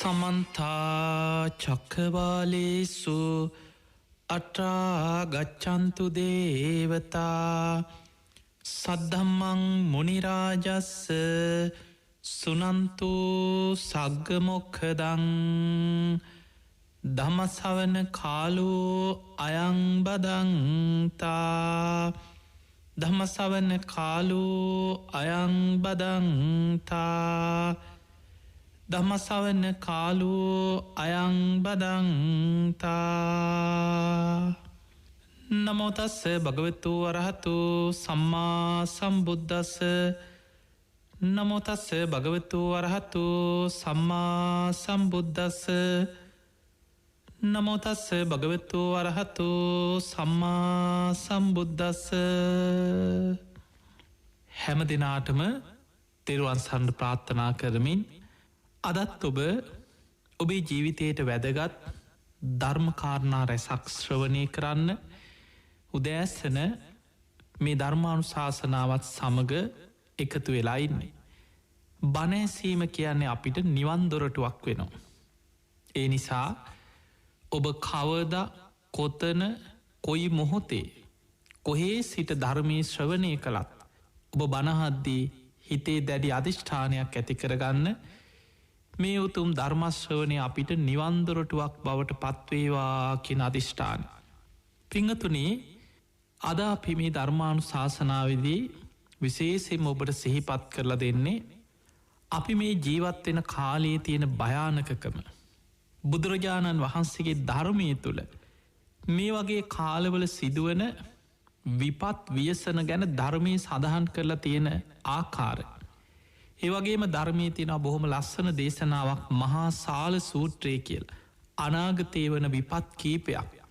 සමන්තා චක්කවාලේසු අට්‍රා ගච්ඡන්තු දේවතා සද්ධම්මං මුනි රාජස්ස සුනන්තු සග්ග මොක්ඛදං ධම්ම ශ්‍රවණ කාලෝ අයං බදන්තා ධම්ම ශ්‍රවණ කාලෝ අයං බදන්තා ධම්ම ශ්‍රවණ කාලෝ අයං බදන්තා නමෝ තස්ස භගවතු වරහතු සම්මා සම්බුද්දස්ස නමෝ තස්ස භගවතු වරහතු සම්මා සම්බුද්දස්ස නමෝ තස්ස භගවතු වරහතු සම්මා සම්බුද්දස්ස හැම දිනාටම තෙරුවන් සරණ ප්‍රාර්ථනා කරමින් අදත් ඔබේ ජීවිතයට වැදගත් ධර්මකාරණා රැසක් ශ්‍රවණය කරන්න උදෑසන මේ ධර්මානුශාසනාවත් සමග එකතු වෙලා ඉන්නේ. බණ ඇසීම කියන්නේ අපිට නිවන් දොරටුවක් වෙනවා. ඒ නිසා ඔබ කවදා කොතන කොයි මොහොතේ කොහේ සිට ධර්මයේ ශ්‍රවණය කළත් ඔබ බණහද්දී හිතේ දැඩි අධිෂ්ඨානයක් ඇති කරගන්න මේ උතුම් ධර්මශ්‍රවණය අපිට නිවන් දොරටුවක් බවට පත්වේවා කියන අධිෂ්ඨාන. පිංගතුනි, අද අපි මේ ධර්මානුශාසනාවේදී විශේෂයෙන්ම ඔබට සිහිපත් කරලා දෙන්නේ අපි මේ ජීවත් වෙන කාලයේ තියෙන භයානකකම. බුදුරජාණන් වහන්සේගේ ධර්මයේ තුල මේ වගේ කාලවල සිදුවන විපත් ව්‍යසන ගැන ධර්මයේ සඳහන් කරලා තියෙන ආකාරය. ඒ වගේම ධර්මයේ තියෙන බොහොම ලස්සන දේශනාවක් මහා සාල සූත්‍රය කියලා. අනාගතේ වන විපත් කීපයක්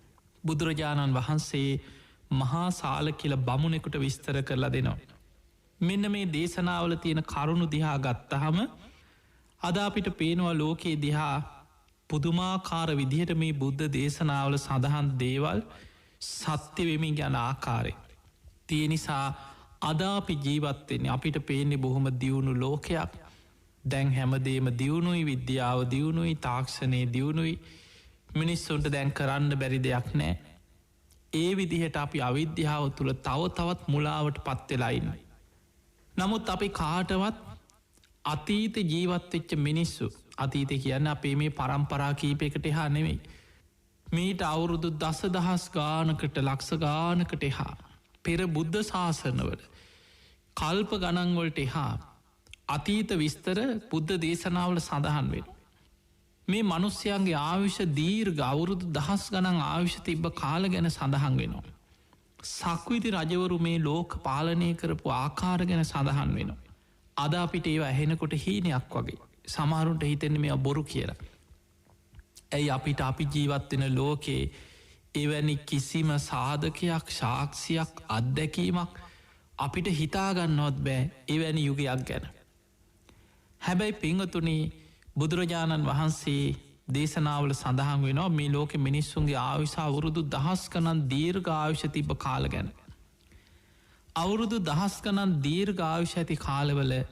බුදුරජාණන් වහන්සේ මහා සාල කියලා බමුණෙකුට විස්තර කරලා දෙනවා. මෙන්න මේ දේශනාවල තියෙන කරුණු දිහා ගත්තහම අද අපිට පේනවා ලෝකයේ දිහා පුදුමාකාර විදිහට මේ බුද්ධ දේශනාවල සඳහන් දේවල් සත්‍ය වෙමින් යන ආකාරය. ඒ නිසා අද අපි ජීවත්වෙන්නේ අපිට පේන්නේ බොහොම දියුණු ලෝකයක්. දැන් හැමදේම දියුණුයි, විද්‍යාව දියුණුයි, තාක්ෂණය දියුණුයි. මිනිස්සුන්ට දැන් කරන්න බැරි දෙයක් නෑ. ඒ විදිහට අපි අවිද්‍යාව තුළ තවත් මුලාවට පත්වෙලා ඉන්නේ. නමුත් අපි කාටවත් අතීත ජීවත්වෙච්ච මිනිස්සු, අතීත කියන්න අපේ මේ පරම්පරා කීපයකට එහා නෙවෙයි, මීට අවුරුදු දසදහස් ගානකට ලක්ෂ ගානකට එහා පෙර බුද්ධ ශාසනවල කල්ප ගණන්වලට එහා අතීත විස්තර බුද්ධ දේශනාවල සඳහන් වෙන. මේ මනුස්්‍යයන්ගේ ආවිෂ දීර්ඝ අවුරුදු දහස් ගණන් ආවිෂ තිබ්බ කාල ගැන සඳහන් වෙනවා. සක්විති රජවරු මේ ලෝක පාලනය කරපු ආකාර ගැන සඳහන් වෙනවා. අද අපිට ඒවා ඇහෙනකොට හීනයක් වගේ. සමහරුන්ට හිතෙන්නේ මේ බොරු කියලා. ඇයි අපිට අපි ජීවත්වෙන ලෝකයේ එවැනි කිසිම සාධකයක්, සාක්ෂියක්, අත්දැකීමක් අපිට හිතාගන්නවත් බෑ එවැනි යුගයක් ගැන. හැබැයි පිංගතුනි, බුදුරජාණන් වහන්සේ දේශනාවල සඳහන් වෙනවා මේ ලෝකෙ මිනිස්සුන්ගේ ආයුෂ අවුරුදු දහස් ගණන් දීර්ඝ ආයුෂ තිබ්බ කාල ගැන. අවුරුදු දහස් ගණන් දීර්ඝ ආයුෂ ඇති කාලවල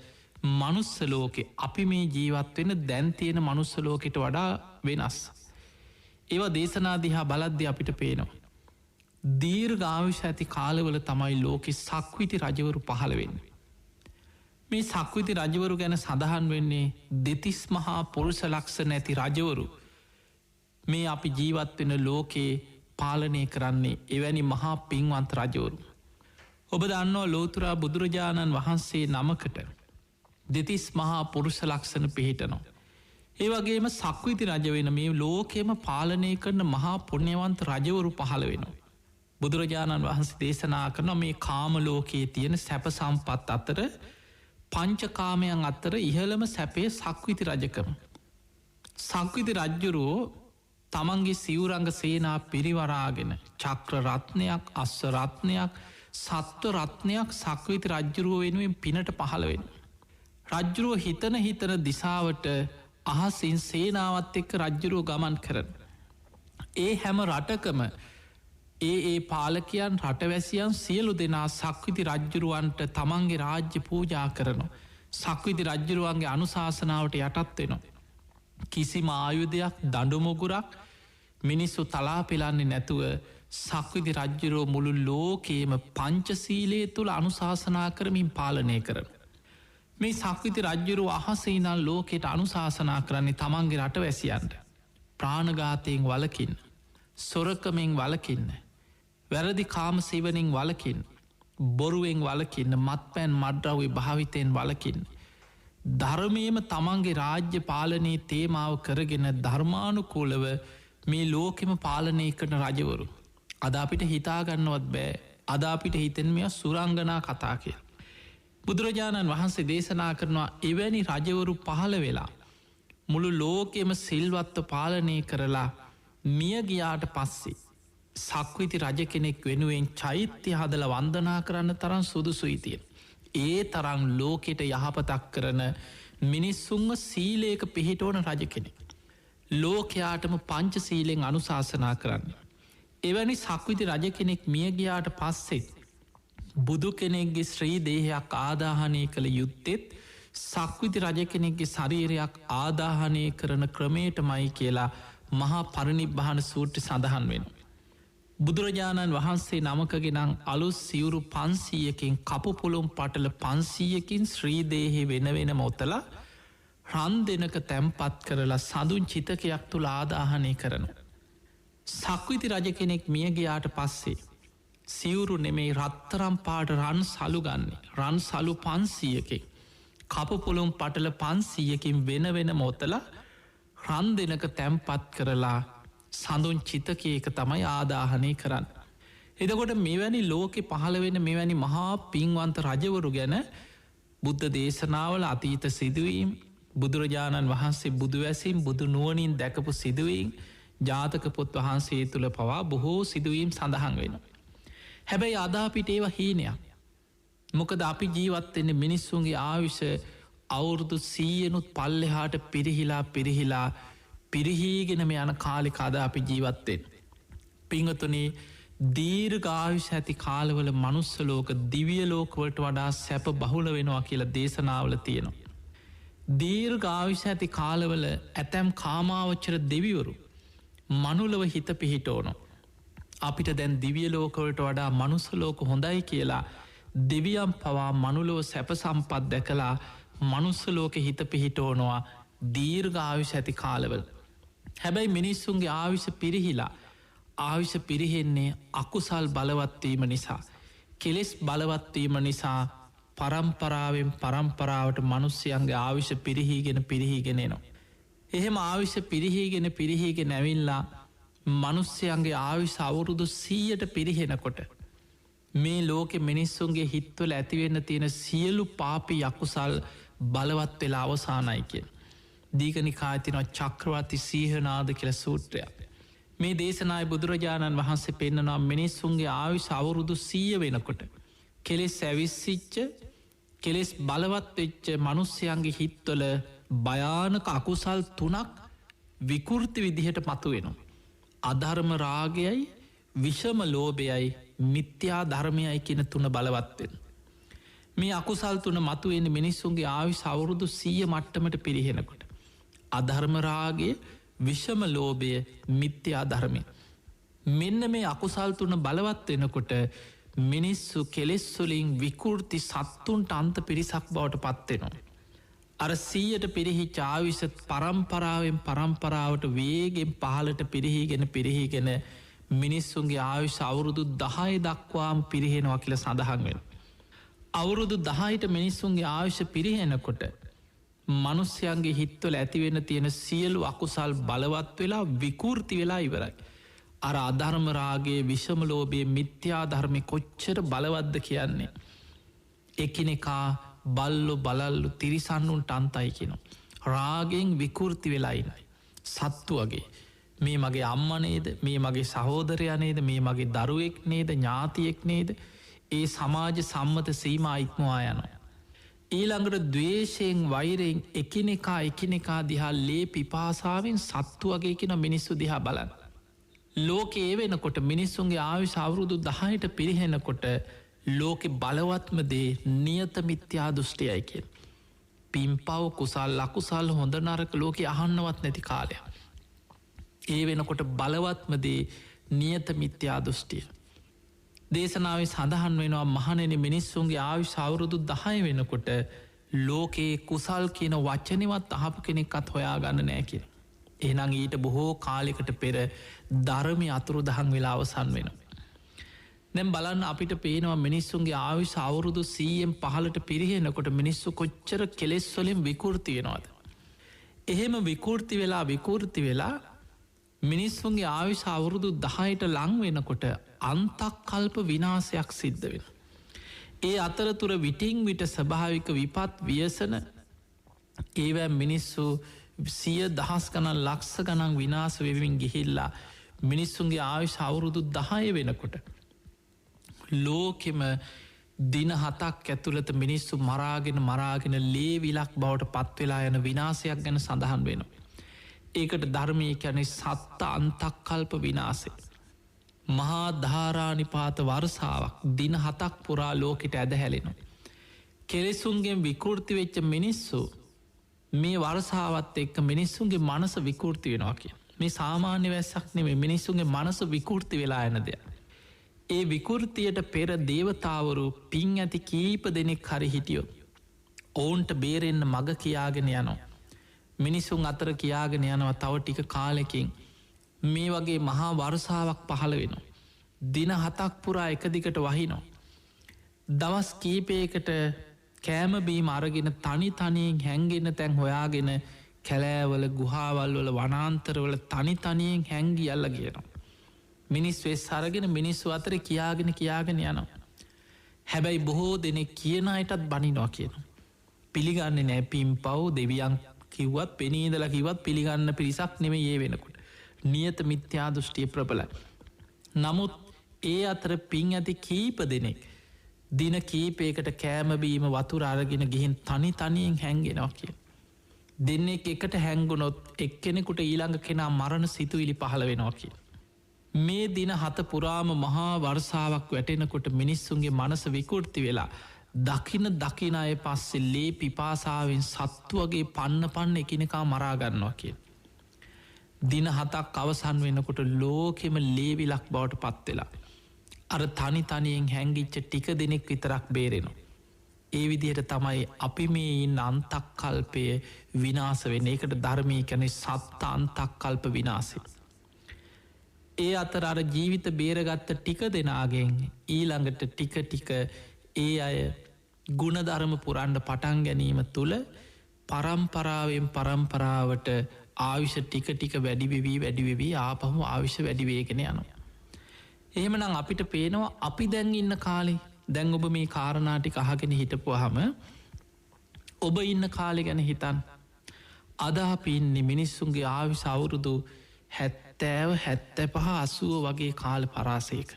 මනුස්ස ලෝකෙ අපි මේ ජීවත් වෙන දැන් තියෙන මනුස්ස ලෝකෙට වඩා වෙනස්. ඒවා දේශනා දිහා බලද්දි අපිට පේනවා. දීර්ඝ ආයුෂ ඇති කාලවල තමයි ලෝකෙ සක්විති රජවරු පහළ වෙන්නේ. මේ සක්විති රජවරු ගැන සඳහන් වෙන්නේ දෙතිස් මහා පුරුෂ ලක්ෂණ ඇති රජවරු මේ අපි ජීවත් වෙන ලෝකේ පාලනය කරන්නේ එවැනි මහා පින්වන්ත රජවරු. ඔබ දන්නවා ලෝතුරා බුදුරජාණන් වහන්සේ නමකට දෙතිස් මහා පුරුෂ ලක්ෂණ පිහිටනවා. ඒ වගේම සක්විති රජ වෙන මේ ලෝකෙම පාලනය කරන මහා පුණ්‍යවන්ත රජවරු පහළ වෙනවා. බුදුරජාණන් වහන්සේ දේශනා කරන මේ කාම ලෝකයේ තියෙන සැප සම්පත් අතර පංචකාමයන් අතර ඉහළම සැපේ සක්විති රජකම. සක්විති රජ්ජුරුවෝ තමන්ගේ සිවුරංග සේනා පිරිවරාගෙන චක්‍ර රත්නයක්, අස්ස රත්නයක්, සත්ව රත්නයක් සක්විති රජ්ජුරුව වෙනුවෙන් පිනට පහළ වෙන. රජ්ජුරුව හිතන දිසාවට අහසින් සේනාවත් එක්ක රජ්ජුරුව ගමන් කරන. ඒ හැම රටකම ඒ පාලකයන් රටවැසියන් සියලු දෙනා සක්විති රජ්ජුරුවන්ට තමන්ගේ රාජ්‍ය පූජා කරනවා. සක්විති රජ්ජුරුවන්ගේ අනුශාසනාවට යටත් වෙනවා. කිසිම ආයුධයක් දඩුමොගුරක් මිනිස්සු තලා පෙලන්නේ නැතුව සක්විති රජ්ජුරෝ මුළු ලෝකේම පංචසීලයේ තුළ අනුශාසනා කරමින් පාලනය කරන. මේ සක්විති රජ්ජුරු අහසේනල් ලෝකෙට අනුශාසනා කරන්නේ තමන්ගේ රට වැසියන්ට. ප්‍රාණඝාතයෙන් වලකින්න. සොරකමෙන් වලකින්න. වැරදි කාම සේවනින් වලකින්. බොරුවෙන් වලකින්න මත්පැන් මඩ්‍රව්‍ය භාවිතයෙන් වලකින්න. ධර්මයම තමන්ගේ රාජ්‍ය පාලනයේ තේමාව කරගෙන ධර්මානුකූලව මේ ලෝකෙම පාලනය කරන රජවරු. අද අපිට හිතාගන්නවත් බෑ අද අපිට හිතෙන් මෙ සුරංගනා කතා කිය. බුදුරජාණන් වහන්සේ දේශනා කරනවා එවැනි රජවරු පහළ වෙලා. මුළු ලෝකෙම සිල්වත්ව පාලනය කරලා මිය ගියාට පස්සේ. සක්විති රජ කෙනෙක් වෙනුවෙන් චෛත්‍ය හදල වන්දනා කරන්න තරම් සුදුසුයිතිය. ඒ තරම් ලෝකෙට යහපතක් කරන මිනිස්සුන්ව සීලේක පිහිටෝන රජ කෙනෙක්. ලෝකයාටම පංච සීලෙන් අනුශාසනා කරන්න. එවැනි සක්විති රජ කෙනෙක් මියගියාට පස්සෙත්. බුදු කෙනෙක්ගේ ශ්‍රී දේහයක් ආදාහනය කළ යුත්තෙත් සක්විති රජ කෙනෙක්ගේ ශරීරයක් ආදාහනය කරන ක්‍රමයට මයි කියලා මහා පරිනිබ්බාන සූට්‍ර සඳහන් වෙන. බුදුරජාණන් වහන්සේ නමකගෙනං අලුස් සිවුරු 500කින් කපුපුළුම් පටල 500කින් ශ්‍රීදේහි වෙන මොතල රන් දෙනක තැම්පත් කරලා සඳුන් චිතකයක් තුළ ආදාහනය කරනු. සක්විති රජ කෙනෙක් මියගයාට පස්සේ. සිවුරු නෙමේ රත්තරම් පාට රන් සලු ගන්නේ රන් සලු 500කින් කපපුළුම් පටල 500කින් වෙන මොතල රන් දෙනක තැම්පත් කරලා සඳුන් චිතකයක තමයි ආදාහනය කරන්න. එදකොට මෙවැනි ලෝකෙ පහළ වෙන මෙවැනි මහා පින්වන්ත රජවරු ගැන බුද්ධ දේශනාවල අතීත සිදුවීම් බුදුරජාණන් වහන්සේ බුදුවැසින් බුදු නුවනින් දැකපු සිදුවීම් ජාතක පොත් වහන්සේ තුළ පවා බොහෝ සිදුවීම් සඳහන් වෙන. හැබැයි අදාපිට ඒව හීනයක්. මොකද අපි ජීවත්වෙන්නේ මිනිස්සුන්ගේ ආවිෂ අවුරුදු 100නුත් පල්ලෙහාට පිරිහිලා පිරිහීගෙනම යන කාලෙ කාද අපි ජීවත්තෙන්. පිංහතුනේ දීර්ඝාවිෂ ඇති කාලවල මනුස්සලෝක දිවිය ලෝකවලට වඩා සැප බහුල වෙනවා කියලා දේශනාවල තියෙනවා. දීර්ඝාවිෂ ඇති කාලවල ඇතැම් කාමාවච්චර දෙවිවරු මනුලව හිත පිහිටෝනො. අපිට දැන් දිවිය ලෝකවලට වඩා මනුස්සලෝක හොඳයි කියලා දෙවියම් පවා මනුලොව සැප සම්පත් දැකලා මනුස්සලෝක හිත පිහිටෝනවා දීර්ඝාවිෂ ඇති කාලවල. හැබැයි මිනිස්සුන්ගේ ආවිෂ පිරිහිලා ආවිෂ පිරිහෙන්නේ අකුසල් බලවත්වීම නිසා. කෙලෙස් බලවත්වීම නිසා පරම්පරාවෙන් පරම්පරාවට මනුස්්‍යයන්ගේ ආවිෂ පිරිහීගෙනෙනවා. එහෙම ආවිෂ පිරිහීගෙන ඇවිල්ලා මනුස්්‍යයන්ගේ ආවිෂ අවුරුදු 100ට පිරිහෙනකොට. මේ ලෝකෙ මිනිස්සුන්ගේ හිත්වල ඇතිවෙන්න තියෙන සියලු පාපි යකුසල් බලවත් වෙලා අවසානයි කියෙන්. දීගනිකාතිනො චක්‍රවර්ති සීහනාද කියල සූත්‍රයක්. මේ දේශනාය බුදුරජාණන් වහන්සේ පෙන්න්නනවා මිනිස්සුන්ගේ ආවිශ අවුරුදු 100 වෙනකොට. කෙලෙස් ඇවිස්සිච්ච කෙලෙස් බලවත් වෙච්ච මනුස්්‍යයන්ගේ හිත්වල භයානක අකුසල් 3ක් විකෘති විදිහට මතු වෙනවා. අධර්ම රාගයයි විෂම ලෝබයයි මිත්‍යා ධර්මයයි කියන 3 බලවත්වෙන්. මේ අකුසල් 3 මතුවෙන මිනිස්සුන්ගේ ආවිශ අවුරුදු 100 මට්ටමට පිරිහෙනකොට. අධර්මරාගේ විෂම ලෝබය මිත්‍යා ධර්මය. මෙන්න මේ අකුසල් 3 බලවත් වෙනකොට මිනිස්සු කෙලෙස්වලින් විකෘති සත්තුන්ට අන්ත පිරිසක් බවට පත්වෙනවා. අර 100ට පිරිහි චාවිසත් පරම්පරාවෙන් පරම්පරාවට වේගෙන් පහලට පිරිහිගෙන මිනිස්සුන්ගේ ආවිශ අවුරුදු 10 දක්වාම් පිරිහෙනවා කියල සඳහන් වෙන. අවුරුදු 10ට මිනිස්සුන්ගේ ආවිශ පිරිහෙනකොට මනුස්්‍යයන්ගේ හිත්වල ඇතිවෙන තියෙන සියලු අකුසල් බලවත් වෙලා විකෘති වෙලා ඉවරයි. අර අධර්මරාගේ විෂමලෝබයේ මිත්‍යා ධර්මය කොච්චර බලවද්ද කියන්නේ. එකිනෙකා බල්ලු බලල්ලු තිරිසන්නුන්ට අන්තයි කියෙන. රාගෙන් විකෘති වෙලායිනයි. සත්තු වගේ මේ මගේ අම්මනේද මේ මගේ සහෝදරයනේද මේ මගේ දරුවෙක් නේද ඥාතියෙක් නේද ඒ සමාජ සම්මත සීම ඉක්මවා යනවා. ඊළඟට දවේශයෙන් වෛරයෙන් එකිනෙකා දිහා ලේ පිපාසාවෙන් සත්තු වගේ කියෙන මිනිස්සු දිහා බලන්න. ලෝක ඒ වෙනකොට මිනිස්සුන්ගේ ආවිශ අවුරුදු 10ට පිරිහෙනකොට ලෝකෙ බලවත්ම දේ නියත මිත්‍යා දෘෂ්ටියයි කියෙන්. පිම්පව් කුසල් ලකුසල් හොඳ නරක ලෝක අහන්නවත් නැති කාලය. ඒ වෙනකොට බලවත්මදේ නියත මිත්‍යා දෘෂ්ටිය. දේශනාව සඳහන් වෙනවා මහනෙන මිනිස්සුන්ගේ ආයුෂ අවුරුදු 10 වෙනකොට ලෝකයේ කුසල් කියන වචනවත් අහපු කෙනෙක්වත් හොයා ගන්න නෑ කිය. එහනම් ඊට බොහෝ කාලෙකට පෙර ධර්මය අතුරු දහන් වෙලා අවසන් වෙනවා. දැම් බලන්න අපිට පේනවා මිනිස්සුන්ගේ ආවිශ අවුරුදු 100න් පහලට පිරිහෙනකොට මිනිස්සු කොච්චර කෙලෙස්වලින් විකෘතියෙනවාද. එහෙම විකෘති වෙලා මිනිස්සුන්ගේ ආවිශ අවුරුදු 10ට ලං වෙනකොට අන්තක් කල්ප විනාසයක් සිද්ධ වෙන. ඒ අතරතුර විටිං විට ස්භාවික විපත් ව්‍යසන ඒවැ මිනිස්සු 100,000 ගණන් ලක්ෂ ගණන් විනාස වෙවින් ගිහිල්ලා මිනිස්සුන්ගේ ආවිශ අවුරුදු 10 වෙනකොට ලෝකෙම දින 7ක් ඇතුළත මිනිස්සු මරාගෙන ලේවිලක් බවට පත්වෙලා යන විනාසයක් ගැන සඳහන් වෙනවා. ඒකට ධර්මය කැනෙ සත්ත අන්තක් කල්ප විනාසේ. මහා ධාරානිපාත වර්සාවක් දින 7ක් පුරා ලෝකෙට ඇද හැලෙනවා. කෙලෙසුන්ගෙන් විකෘති වෙච්ච මිනිස්සු මේ වර්සාවත් එක්ක මිනිස්සුන්ගේ මනස විකෘති වෙනවා කිය. මේ සාමාන්‍ය වැස්සක් නෙමේ මිනිස්සුන්ගේ මනස විකෘති වෙලා එන දෙයක්. ඒ විකෘතියට පෙර දේවතාවරු පින් ඇති කීප දෙනෙක් හරි හිටියොත් ඔවුන්ට බේරෙන්න්න මග කියාගෙන යනවා. මිනිසුන් අතර කියාගෙන යනවා තව ටික කාලෙකින් මේ වගේ මහා වර්සාවක් පහළ වෙනවා. දින 7ක් පුරා එක දිකට වහිනෝ. දවස් කීපයකට කෑමබීම අරගෙන තනිතනයෙන් හැන්ගෙන්න්න තැන් හොයාගෙන කැලෑවල ගුහාවල් වල වනාන්තරවල තනිතනයෙන් හැංගි අල්ල කියනවා. මිනිස් වෙස් සරගෙන මිනිස්සු අතර කියාගෙන යනවා. හැබැයි බොහෝ දෙනෙක් කියන අයටත් බනිනවා කියනවා. පිළිගන්න නෑ පිම් පව් දෙවියන් කිව්වත් පෙනීදල කිවත් පිළිගන්න පිරිසක් නෙම ඒ වෙනකොට. නියත මිත්‍යා දෘෂ්ටිය ප්‍රබලයි. නමුත් ඒ අතර පින් ඇති කීප දෙනෙක් දින කීපයකට කෑමබීම වතුර අරගෙන ගිහින් තනියෙන් හැන්ගෙනවා කිය. දෙන්නෙක් එකට හැංගුණොත් එක්කෙනෙකුට ඊළඟ කෙනා මරණ සිතුවිලි පහළ වෙනවා කිය. මේ දින 7 පුරාම මහා වර්සාවක් වැටෙනකොට මිනිස්සුන්ගේ මනස විකෘති වෙලා දකින අය පස්සේ ලේ පිපාසාවෙන් සත්තුවගේ පන්න එකිනෙකා මරාගන්නවා කිය. දින 7ක් අවසන් වෙනකොට ලෝකෙම ලේවිලක් බවට පත්වෙලා. අර තනියෙන් හැංගිච්ච ටික දෙනෙක් විතරක් බේරෙනවා. ඒ විදිහට තමයි අපි මේ ඉන්න අන්තක් කල්පය විනාස වෙන එකට ධර්මය කැනෙ සත්ත අන්තක් කල්ප විනාසේ. ඒ අතර අර ජීවිත බේරගත්ත ටික දෙනාගෙන් ඊළඟට ටික ඒ අය ගුණධර්ම පුරන්ඩ පටන් ගැනීම තුළ පරම්පරාවට ආවිෂ ටික වැඩිවෙවී ආපහු ආවිෂ වැඩිවේගෙන යනවා. එහෙමනම් අපිට පේනවා අපි දැන් ඉන්න කාලේ දැන් ඔබ මේ කාරණාටික අහගෙන හිටපුහම ඔබ ඉන්න කාලෙ ගැන හිතන් අදාපින්නේ මිනිස්සුන්ගේ ආවිස අවුරුදු 75 වගේ කාල පරාසයක.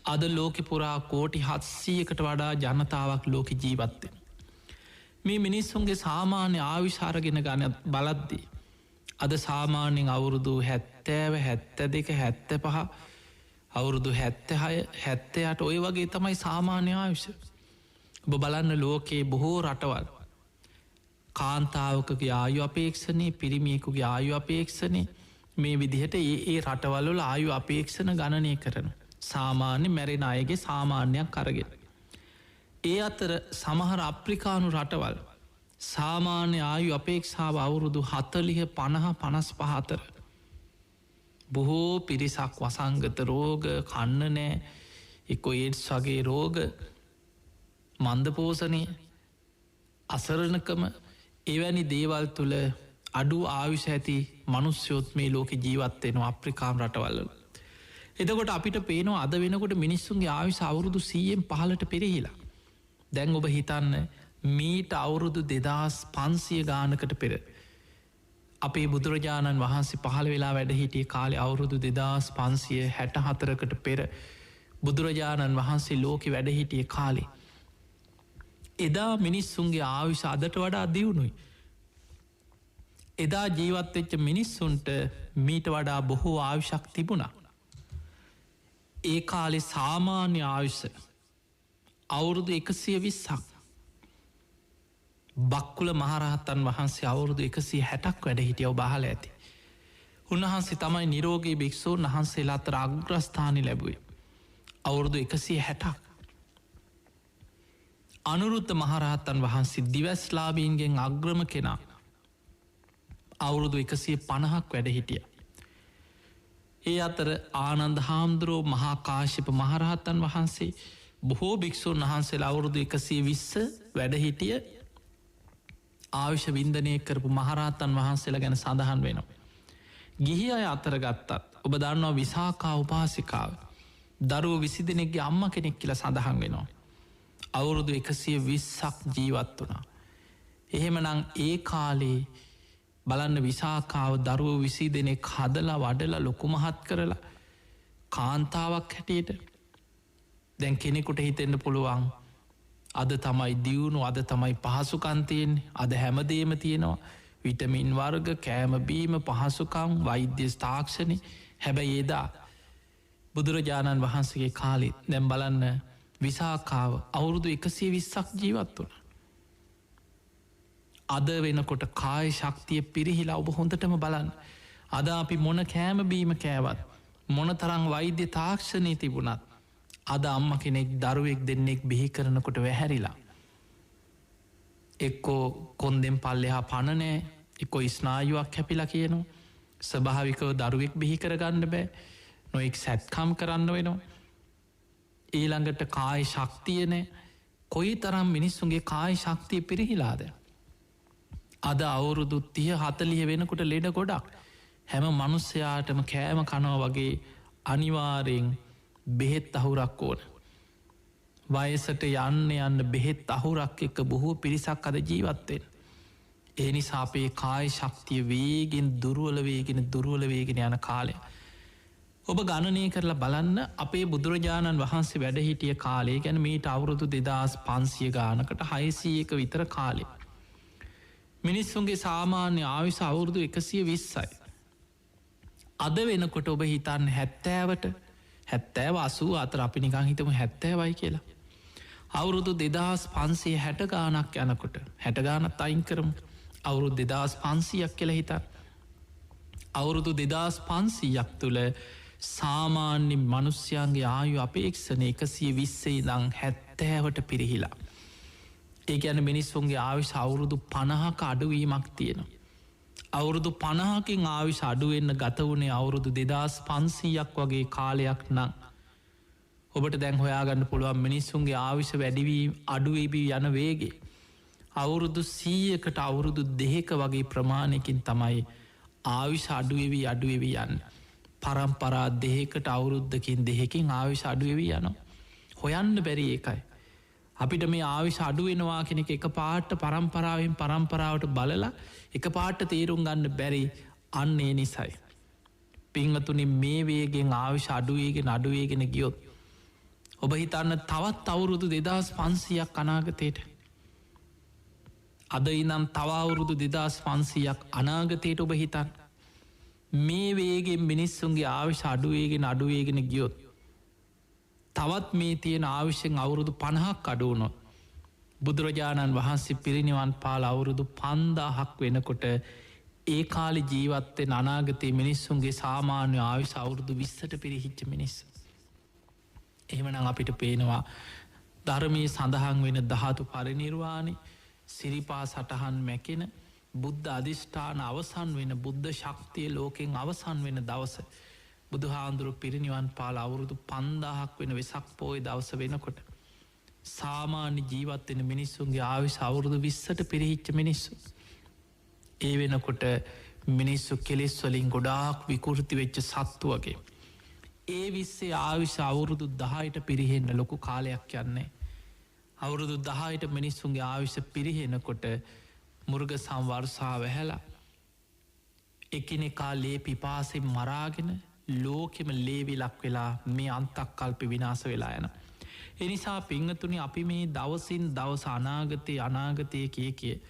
අද ලෝක පුරා කෝටි 700කට වඩා ජනතාවක් ලෝක ජීවත්තෙන. මේ මිනිස්සුන්ගේ සාමාන්‍ය ආවිශාරගෙන ගන බලද්දී. අද සාමාන්‍යෙන් අවුරුදු 72 අවුරුදු 76 ඔය වගේ තමයි සාමාන්‍ය ආවිශ. ඔබ බලන්න ලෝකයේ බොහෝ රටවල් කාන්තාවකගේ ආයු අපේක්ෂණය පිරිමියෙකුගේ ආයු අපේක්ෂණය මේ විදිහට ඒ රටවල්වල ආයු අපේක්ෂණ ගණනය කරන සාමාන්‍ය මැරෙන අයගේ සාමාන්‍යයක් කරගෙන. ඒ අතර සමහර අප්‍රිකානු රටවල් සාමාන්‍ය ආයු අපේක්ෂාව අවුරුදු 40-50-55 අතර. බොහෝ පිරිසක් වසංගත රෝග කන්න නෑ එක්කො ඒඩ්ස් වගේ රෝග මන්දපෝසනය අසරණකම එවැනි දේවල් තුළ අඩු ආවිශ ඇති මනුස්්‍යයොත් මේ ලෝක ජීවත්වෙනවා අප්‍රිකාම් රටවල්ල. එතකොට අපිට පේනවා අද වෙනකොට මිනිස්සුන්ගේ ආවිශ අවුරුදු 100න් පහලට පෙරහිලා. දැන් ඔබ හිතන්න මීට අවුරුදු 2500 ගානකට පෙර. අපේ බුදුරජාණන් වහන්සේ පහළ වෙලා වැඩ හිටිය කාලෙ අවුරුදු 2564කට පෙර බුදුරජාණන් වහන්සේ ලෝකෙ වැඩ හිටිය කාලේ. එදා මිනිස්සුන්ගේ ආවිශ අදට වඩා දියුණුයි. එදා ජීවත්වෙච්ච මිනිස්සුන්ට මීට වඩා බොහෝ ආවිශක් තිබුණා. ඒ කාලෙ සාමාන්‍ය ආවිශ්‍ය අවුරුදු 120ක් බක්කුල මහරහත්තන් වහන්සේ අවුරුදු 160ක් වැඩ හිටියව බහල ඇති. උන්වහන්සේ තමයි නිරෝගී භික්ෂූන් වහන්සේලා අතර අග්‍රස්ථානය ලැබුවේ. අවුරුදු 160ක්. අනුරුද්ධ මහරහත්තන් වහන්සේ දිවස්ලාභීන්ගෙන් අග්‍රම කෙනා අවුරුදු 150ක් වැඩ හිටිය. ඒ අතර ආනන්ද හාමුදුරුවෝ මහා කාශ්‍යප මහරහත්තන් වහන්සේ බොහෝ භික්‍ෂූන් වහන්සේලා අවුරුදු 120 වැඩ හිටිය ආවිෂ වින්දනය කරපු මහරහත්තන් වහන්සේලා ගැන සඳහන් වෙනවා. ගිහි අය අතර ගත්තත් ඔබ දන්නවා විසාකා උපාසිකාව දරුව 20 දෙනෙක්ගේ අම්ම කෙනෙක් කියලා සඳහන් වෙනවා. අවුරුදු 120ක් ජීවත් වුණා. එහෙමනම් ඒ කාලේ බලන්න විසාකාව දරුව 20 දෙනෙක් හදලා වඩලා ලොකු මහත් කරලා කාන්තාවක් හැටියට දැන් කෙනෙකුට හිතෙන්න පුළුවන් අද තමයි දියුණු අද තමයි පහසුකම් තියෙන්නේ අද හැමදේම තියෙනවා විටමින් වර්ග කෑම බීම පහසුකම් වෛද්‍ය තාක්ෂණي හැබැයි එදා බුදුරජාණන් වහන්සේගේ කාලේ දැන් බලන්න විසාකාව අවුරුදු 120ක් ජීවත් වුණා. අද වෙනකොට කාය ශක්තිය පිරිහිලා ඔබ හොඳටම බලන්න. අද අපි මොන කෑම බීම කෑවත් මොන තරම් වෛද්‍ය තාක්ෂණය තිබුණත් අද අම්ම කෙනෙක් දරුවෙක් දෙන්නෙක් බිහි කරනකොට වැහැරිලා. එක්කෝ කොන්දෙන් පල්ලෙහා පණනෑ එක්කො ස්නායුවක් හැපිලා කියනවා. ස්වභාවිකව දරුවෙක් බිහි කරගන්න බෑ නොෙක් සැත්කම් කරන්න වෙනවා. ඊළඟට කාය ශක්තියනෑ කොයි තරම් මිනිස්සුන්ගේ කාය ශක්තිය පිරිහිලාද. අද අවුරුදු 30-40 වෙනකොට ලෙඩ ගොඩක් හැම මනුස්සයාටම කෑම කනව වගේ අනිවාරයෙන් බෙහෙත් අහුරක් ඕන. වයසට යන්න බෙහෙත් අහුරක් එක්ක බොහෝ පිරිසක් අද ජීවත්තෙන්. ඒ නිසා අපේ කාය ශක්තිය වේගෙන් දුරුවලවේගෙන යන කාලය. ඔබ ගණනය කරලා බලන්න අපේ බුදුරජාණන් වහන්සේ වැඩ හිටිය කාලේ ගැන මීට අවුරුදු 2500 ගානකට 600ක විතර කාලේ. මිනිස්සුන්ගේ සාමාන්‍ය ආයුෂ අවුරුදු 120යි. අද වෙනකොට ඔබ හිතන්න 70ට 70-80 අතර අපි නිකන් හිතමු 70යි කියලා. අවුරුදු 2560 ගානක් යනකොට 60 ගානත් අයින් කරමු. අවුරුදු 2500ක් කියලා හිතන්න. අවුරුදු 2500ක් තුළ සාමාන්‍ය මිනිස්යාගේ ආයු අපේක්ෂණ 120 ඉඳන් 70ට පිරිහිලා. ඒ කියන්නේ මිනිස්සුන්ගේ ආයුෂ අවුරුදු 50ක අඩුවීමක් තියෙනවා. අවුරුදු 50කින් ආයුෂ අඩුවෙන්න ගත වුණේ අවුරුදු 2500ක් වගේ කාලයක් නම් ඔබට දැන් හොයාගන්න පුළුවන් මිනිස්සුන්ගේ ආයුෂ වැඩිවීම අඩුවේවි යන වේගේ අවුරුදු 100කට අවුරුදු 2ක වගේ ප්‍රමාණයකින් තමයි ආයුෂ අඩුවේවි යන්නේ. පරම්පරා 2කට අවුරුද්දකින් 2කින් ආයුෂ අඩුවේවි යනවා. හොයන්න බැරි ඒකයි. අපිට මේ ආයුෂ අඩුවෙනවා කෙනෙක් එක පාට පරම්පරාවෙන් පරම්පරාවට බලලා එක පාට තේරුම් ගන්න බැරි අන්න ඒ නිසයි. පිංහතුනි මේ වේගෙන් ආයුෂ අඩුවේගෙන ගියොත් ඔබ හිතන්න තවත් අවුරුදු 2500ක් අනාගතයට අද ඉනම් තව අවුරුදු 2500ක් අනාගතයට ඔබ හිතන්න මේ වේගෙන් මිනිස්සුන්ගේ ආයුෂ අඩුවේගෙන ගියොත් තවත් මේ තියෙන ආවිශ්‍යෙන් අවුරුදු 50ක් අඩුවනොත් බුදුරජාණන් වහන්සේ පිරිනිවන් පාල අවුරුදු 5000ක් වෙනකොට ඒ කාලේ ජීවත්වෙන් අනාගතයේ මිනිස්සුන්ගේ සාමාන්‍ය ආයුෂ අවුරුදු 20ට පිරිහිච්ච මිනිස්සු. එහෙමනම් අපිට පේනවා ධර්මයේ සඳහන් වෙන ධාතු පරිනිර්වාණය සිරිපා සටහන් මැකෙන බුද්ධ අධිෂ්ඨාන අවසන් වෙන බුද්ධ ශක්තිය ලෝකෙන් අවසන් වෙන දවස බුදුහාන්දුරු පිරිනිවන් පාල අවුරුදු 5000ක් වෙන වෙසක් පෝය දවස වෙනකොට සාමාන්‍ය ජීවත්වෙන මිනිස්සුන්ගේ ආයුෂ අවුරුදු 20ට පිරිහිච්ච මිනිස්සු. ඒ වෙනකොට මිනිස්සු කෙලෙස් වලින් ගොඩාක් විකෘති වෙච්ච සත්තු වගේ. ඒ විස්සේ ආයුෂ අවුරුදු 10ට පිරිහෙන්න ලොකු කාලයක් යන්නේ. අවුරුදු 10ට මිනිස්සුන්ගේ ආයුෂ පිරිහෙනකොට මුර්ග සංවර්ෂා වැහැලා එකිනෙකා ලේ පිපාසෙන් මරාගෙන ලෝකෙම ලේවිලක් වෙලා මේ අන්තක් කල්ප විනාස වෙලා යන. එනිසා පිංහතුනි අපි මේ දවසින් දවස අනාගතය කිය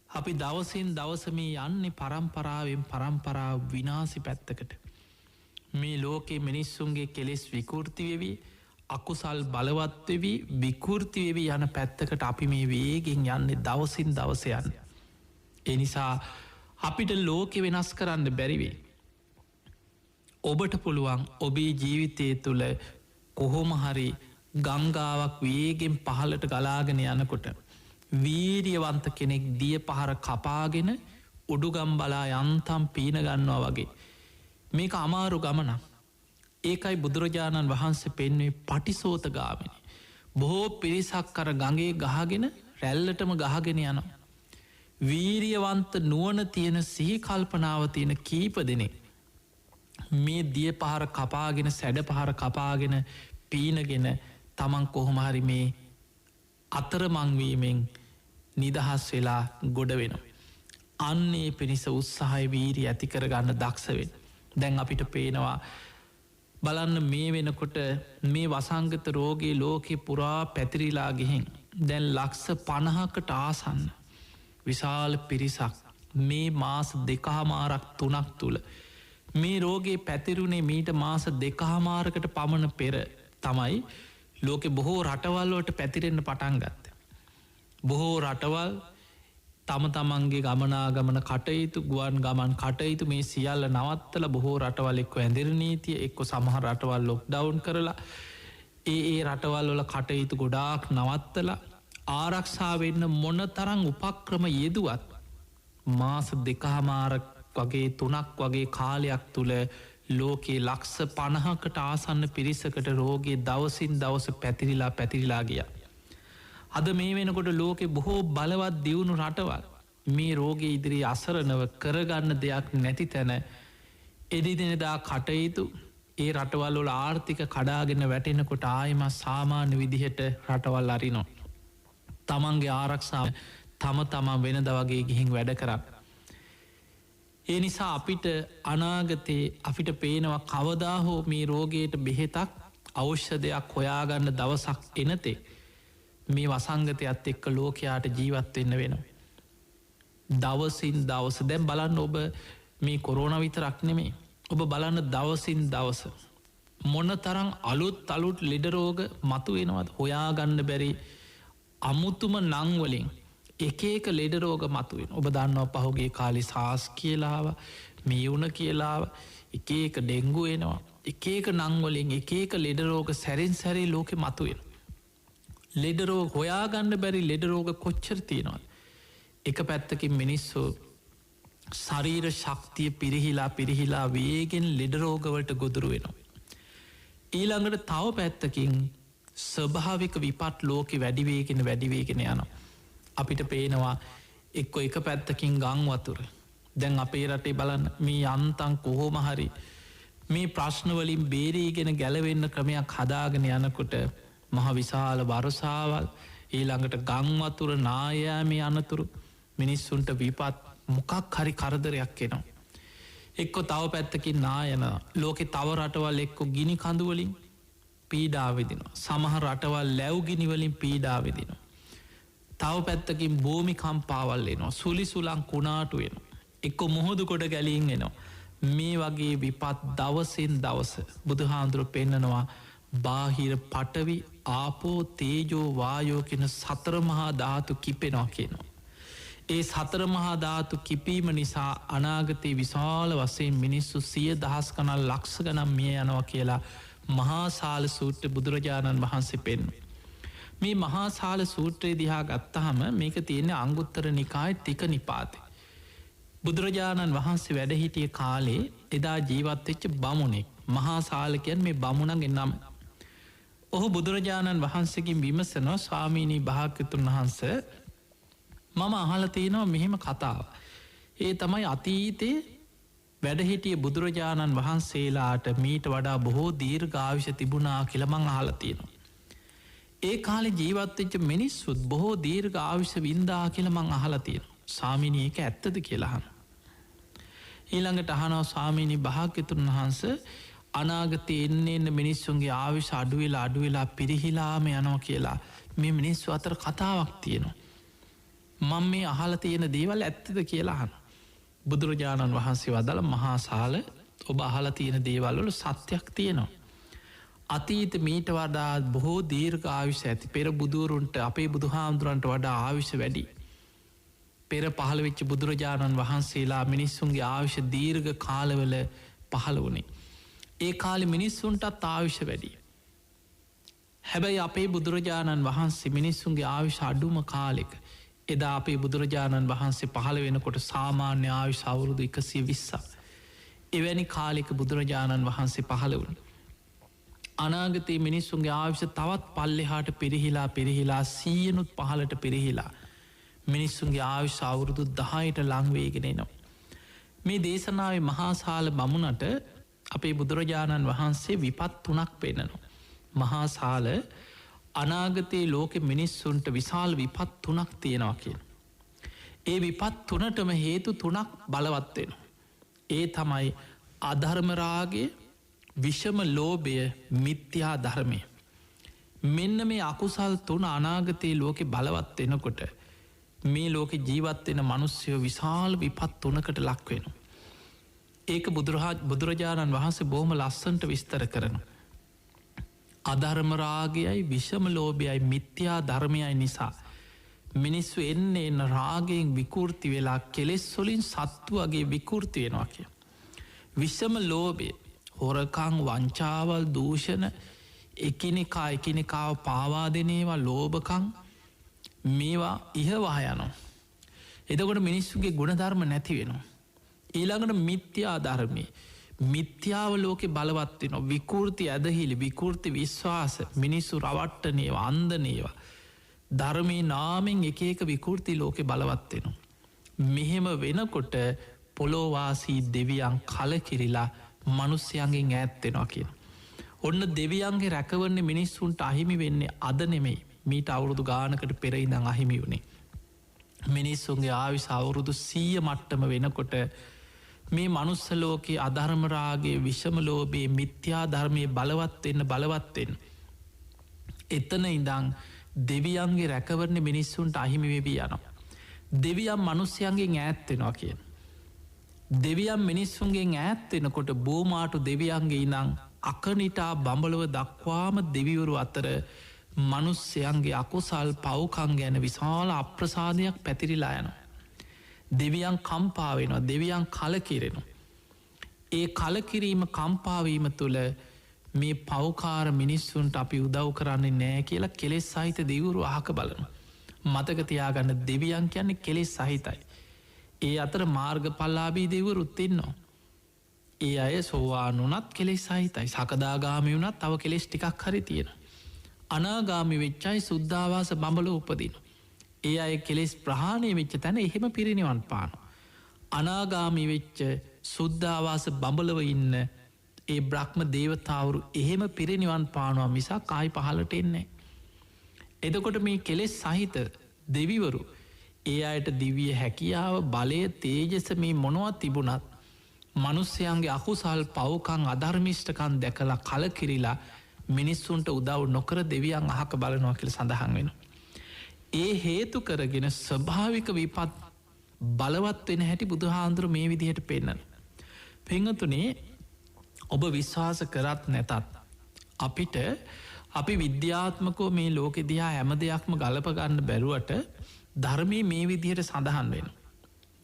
අපි දවසින් දවස මේ යන්නේ පරම්පරාවෙන් පරම්පරාව විනාසි පැත්තකට. මේ ලෝකෙ මිනිස්සුන්ගේ කෙලෙස් විකෘති වෙවී අකුසල් බලවත්වෙවි විකෘතිවෙවි යන පැත්තකට අපි මේ වේගෙන් යන්නේ දවසින් දවසයන්න. එනිසා අපිට ලෝකෙ වෙනස් කරන්න බැරිවේ. ඔබට පුළුවන් ඔබේ ජීවිතය තුළ කොහොම හරි ගංගාවක් වේගෙන් පහලට ගලාගෙන යනකොට වීරියවන්ත කෙනෙක් දිය පහර කපාගෙන උඩුගම් බලා යන්තම් පීනගන්නවා වගේ මේක අමාරු ගමන. ඒකයි බුදුරජාණන් වහන්සේ පෙන්වේ පටිසෝත ගාමිනි. බොහෝ පිරිසක් කර ගඟේ ගහගෙන රැල්ලටම ගහගෙන යනවා. වීරියවන්ත නුවන තියෙන සිහි කල්පනාව තියෙන කීප දෙනෙක් මේ දිය පහර කපාගෙන සැඩ පහර කපාගෙන පීනගෙන තමන් කොහොමහරි මේ අතරමංවීමෙන් නිදහස් වෙලා ගොඩ වෙනවා. අන්නේ පිණිස උත්සාහය වීරී ඇති කරගන්න දක්ෂවෙන්. දැන් අපිට පේනවා බලන්න මේ වෙනකොට මේ වසංගත රෝගේ ලෝකෙ පුරා පැතිරිලා ගිහින් දැන් ලක්ෂ 50කට ආසන්න විශාල පිරිසක් මේ මාස 2.5 3 තුළ මේ රෝගේ පැතිරුණේ මීට මාස 2.5කට පමණ පෙර තමයි ලෝකෙ බොහෝ රටවල්ලට පැතිරෙන්න පටන් ගත්ත. බොහෝ රටවල් තම තමන්ගේ ගමනාගමන කටයුතු ගුවන් ගමන් කටයුතු මේ සියල්ල නවත්තල බොහෝ රටවල් එක්ව ඇඳර නීතිය එක්ක සමහ රටවල් ලොක් ඩවන්් කරලා ඒ රටවල් වල කටයුතු ගොඩාක් නවත්තල ආරක්ෂාවෙන්න මොන තරං උපක්‍රම යෙදුවත් මාස 2.5 වගේ 3ක් වගේ කාලයක් තුළ ලෝකයේ ලක්ෂ 50කට ආසන්න පිරිසකට රෝගේ දවසින් දවස පැතිරිලා ගිය. අද මේ වෙනකොට ලෝකෙ බොහෝ බලවත් දියුණු රටවල් මේ රෝගේ ඉදිරි අසරණව කරගන්න දෙයක් නැති තැන එදිනෙදා කටයුතු ඒ රටවල් වල ආර්ථික කඩාගෙන වැටෙනකොට ආයම සාමාන්‍ය විදිහට රටවල් අරිනෝ. තමන්ගේ ආරක්ෂාව තමන් වෙනද වගේ ගිහින් වැඩ කරක්. ඒ නිසා අපිට අනාගතයේ අපිට පේනවා කවදා හෝ මේ රෝගයට බෙහෙතක් ඖෂධයක් හොයාගන්න දවසක් එනතේ මේ වසංගතයත් එක්ක ලෝකයාට ජීවත් වෙන්න වෙනවා. දවසින් දවස දැන් බලන්න ඔබ මේ කොරෝන විතරක් නෙමේ ඔබ බලන්න දවසින් දවස මොන තරම් අලුත් ලෙඩරෝග මතු වෙනවත් හොයාගන්න බැරි අමුතුම නංවලින් එක ලෙඩරෝග මතුවෙන් ඔබ දන්නවා පහුගේ කාලි සාස් කියලාව මියවුණ කියලාව එක ඩෙංගු වෙනවා එක නංවලින් එක ලෙඩරෝග සැරින් සැරේ ලෝකෙ මතුවෙන ලෙඩරෝග හොයාගන්න බැරි ලෙඩරෝග කොච්චර තියෙනවා. එක පැත්තකින් මිනිස්සු ශරීර ශක්තිය පිරිහිලා වේගෙන් ලෙඩරෝගවලට ගොදුරු වෙනවා. ඊළඟට තව පැත්තකින් ස්වභාවික විපත් ලෝකෙ වැඩිවේගෙන යනවා. අපිට පේනවා එක්ක එක පැත්තකින් ගං වතුර දැන් අපේ රටේ බලන්න මේ යන්තන් කොහෝම හරි මේ ප්‍රශ්නවලින් බේරීගෙන ගැලවෙන්න ක්‍රමයක් හදාගෙන යනකොට මහ විශාල වරසාවල් ඊළඟට ගංවතුර නායෑමේ අනතුරු මිනිස්සුන්ට විපත් මොකක් හරි කරදරයක් එනවා. එක්කො තව පැත්තකින් නායන ලෝකෙ තව රටවල් එක්කො ගිනි කඳුවලින් පීඩාවෙදිනවා. සමහ රටවල් ලැව්ගිනිවලින් පීඩාවෙදිනවා. තව පැත්තකින් භූමි කම්පාවල් එනවා සුලි සුලං කුණාටු වෙන එක්ක මුහොදු කොට ගැලින් එනවා. මේ වගේ විපත් දවසින් දවස බුදුහාන්දුරු පෙන්නනවා බාහිර පටවි ආපෝ තේජෝ වායෝ කෙන සතර මහා ධාතු කිපෙනවා කියනවා. ඒ සතර මහා ධාතු කිපීම නිසා අනාගතයේ විශාල වසයෙන් මිනිස්සු 100,000 ගණන් ලක්ෂ ගණන් මිය යනවා කියලා මහාසාල සූත්‍ර බුදුරජාණන් වහන්සේ පෙන්වනවා. මේ මහාසාල සූත්‍රයේ දිහා ගත්තහම මේක තියෙන්නේ අංගුත්තර නිකායේ තික නිපාතේ. බුදුරජාණන් වහන්සේ වැඩ හිටිය කාලේ එදා ජීවත් වෙච්ච බමුණෙක් මහාසාල කියන්නේ මේ බමුණගේ නම. ඔහු බුදුරජාණන් වහන්සේගෙන් විමසනවා ස්වාමීනී භාග්‍යවතුන් වහන්සේ මම අහලා තියෙනවා මෙහෙම කතාව. ඒ තමයි අතීතයේ වැඩ හිටිය බුදුරජාණන් වහන්සේලාට මීට වඩා බොහෝ දීර්ඝායුෂ තිබුණා කියලා මං අහලා තියෙනවා. ඒ කාලේ ජීවත් වෙච්ච මිනිස්සුත් බොහෝ දීර්ඝායුෂ වින්දා කියලා මං අහලා තියෙනවා. ස්වාමීනි ඒක ඇත්තද කියලා අහනවා. ඊළඟට අහනවා ස්වාමීනි භාග්‍යවතුන් වහන්සේ අනාගතයේ එන්න මිනිස්සුන්ගේ ආයුෂ අඩු වෙලා පිරිහිලාම යනවා කියලා මේ මිනිස්සු අතර කතාවක් තියෙනවා. මම මේ අහලා තියෙන දේවල් ඇත්තද කියලා අහනවා. බුදුරජාණන් වහන්සේ වදාළ මහාසාල ඔබ අහලා තියෙන දේවල් වල සත්‍යයක් තියෙනවා. අතීත මීට වඩා බොහෝ දීර්ඝ ආයුෂ ඇති පෙර බුදුවරුන්ට අපේ බුදුහාමුදුරන්ට වඩා ආවිෂ වැඩි. පෙර පහළවෙච්ච බුදුරජාණන් වහන්සේලා මිනිස්සුන්ගේ ආවිෂ දීර්ඝ කාලවල පහළ වනේ. ඒ කාලි මිනිස්සුන්ටත් ආවිෂ වැඩි. හැබැයි අපේ බුදුරජාණන් වහන්සේ මිනිස්සුන්ගේ ආවිෂ අඩුම කාලෙක එදා අපේ බුදුරජාණන් වහන්සේ පහළ වෙනකොට සාමාන්‍ය ආවිෂ අවුරුදු 120ක්. එවැනි කාලෙක බුදුරජාණන් වහන්සේ පහළ වුණ. අනාගතයේ මිනිස්සුන්ගේ ආවිෂ තවත් පල්ලෙහාට පිරිහිලා සීයනුත් පහලට පිරිහිලා මිනිස්සුන්ගේ ආවිෂ අවුරුදු 10ට ලංවේගෙනනවා. මේ දේශනාවේ මහාසාල බමුණට අපේ බුදුරජාණන් වහන්සේ විපත් 3ක් පෙන්නනවා. මහාසාල අනාගතයේ ලෝකෙ මිනිස්සුන්ට විශාල විපත් 3ක් තියෙනවා කියන. ඒ විපත් 3ටම හේතු 3ක් බලවත්වෙනවා. ඒ තමයි අධර්මරාගේ විෂම ලෝභය මිත්‍යා ධර්මය. මෙන්න මේ අකුසල් 3 අනාගතයේ ලෝකෙ බලවත් වෙනකොට මේ ලෝකෙ ජීවත්වෙන මනුස්්‍යයෝ විශාල විපත් 3කට ලක්වෙන. ඒක බුදුරජාණන් වහන්සේ බොහොම ලස්සන්ට විස්තර කරන. අධර්මරාගයයි විෂම ලෝභයයි මිත්‍යා ධර්මයයි නිසා මිනිස්සු එන්න රාගයෙන් විකෘති වෙලා කෙලෙස් වලින් සත්තු වගේ විකෘති වෙනවා කිය. විෂම ලෝභය හොරකං වංචාවල් දූෂණ එකිනෙකාව පාවාදනේවා ලෝභකං මේවා ඉහවා යනවා. එදකොට මිනිස්සුගේ ගුණධර්ම නැති වෙනවා. ඊළඟට මිත්‍යා ධර්මය මිත්‍යාව ලෝකෙ බලවත්වෙන විකෘති ඇදහිලි විකෘති විශ්වාස මිනිස්සු රවට්ටනේවා අන්දනේවා ධර්මී නාමෙන් එක විකෘති ලෝකෙ බලවත්වෙනවා. මෙහෙම වෙනකොට පොලෝවාසී දෙවියන් කලකිරිලා මනුස්්‍යයන්ගෙන් ඈත්තෙනවා කියන. ඔන්න දෙවියන්ගේ රැකවන්නේ මිනිස්සුන්ට අහිමි වෙන්නේ අද නෙමෙයි මීට අවුරුදු ගානකට පෙරයිදං අහිමි වුණේ. මිනිස්සුන්ගේ ආවිස අවුරුදු 100 මට්ටම වෙනකොට මේ මනුස්සලෝකයේ අධර්මරාගේ විෂමලෝබේ මිත්‍යා ධර්මය බලවත්වෙන්න. එතන ඉඳං දෙවියන්ගේ රැකවරණ මිනිස්සුන්ට අහිමි වෙබී යනවා. දෙවියම් මනුස්්‍යයන්ගෙන් ඈත්වෙනවා කියන. දෙවියම් මිනිස්සුන්ගේ ඈත්වෙනකොට බෝමාටු දෙවියන්ගේ ඉනං අකනිටා බඹලව දක්වාම දෙවිවරු අතර මනුස්්‍යයන්ගේ අකුසල් පවකං ගැන විශාල අප්‍රසාධයක් පැතිරිලා යනවා. දෙවියන් කම්පාවෙනවා දෙවියන් කලකිරෙනු. ඒ කලකිරීම කම්පාවීම තුළ මේ පවකාර මිනිස්සුන්ට අපි උදව් කරන්නේ නෑ කියලා කෙලෙස් සහිත දෙවුරු අහක බලනු. මතකතියාගන්න දෙවියන් කියන්නේ කෙලෙස් සහිතයි. ඒ අතර මාර්ග පල්ලාබී දෙවරුත් ඉන්නවා. ඒ අය සෝවානුනත් කෙලෙස් සහිතයි සකදාගාමි වුනත් තව කෙලෙස් ටිකක් හරි තියෙන. අනාගාමි වෙච්චයි සුද්ධවාස බඹල උපදින. ඒ අය කෙලෙස් ප්‍රහාණය වෙච්ච තැන එහෙම පිරිනිවන් පාන. අනාගාමි වෙච්ච සුද්ධවාස බඹලව ඉන්න ඒ බ්‍රහ්ම දේවතාවරු එහෙම පිරිනිවන් පානවා මිසා කායි පහලට එන්නේ. එදකොට මේ කෙලෙස් සහිත දෙවිවරු ඒ අයට දිවිය හැකියාව බලය තේජස මේ මොනවත් තිබුණත් මනුස්්‍යයන්ගේ අකුසල් පවකං අධර්මිෂ්ටකන් දැකලා කලකිරිලා මිනිස්සුන්ට උදව් නොකර දෙවියන් අහක බලනවා කියල සඳහන් වෙන. ඒ හේතු කරගෙන ස්වභාවික විපත් බලවත් වෙන හැටි බුදුහාන්දුර මේ විදිහට පෙන්නන. පෙංගතුනේ ඔබ විශ්වාස කරත් නැතත් අපිට අපි විද්‍යාත්මකෝ මේ ලෝකෙ දිහා හැම දෙයක්ම ගලපගන්න බැරුවට ධර්මය මේ විදිහට සඳහන් වෙන.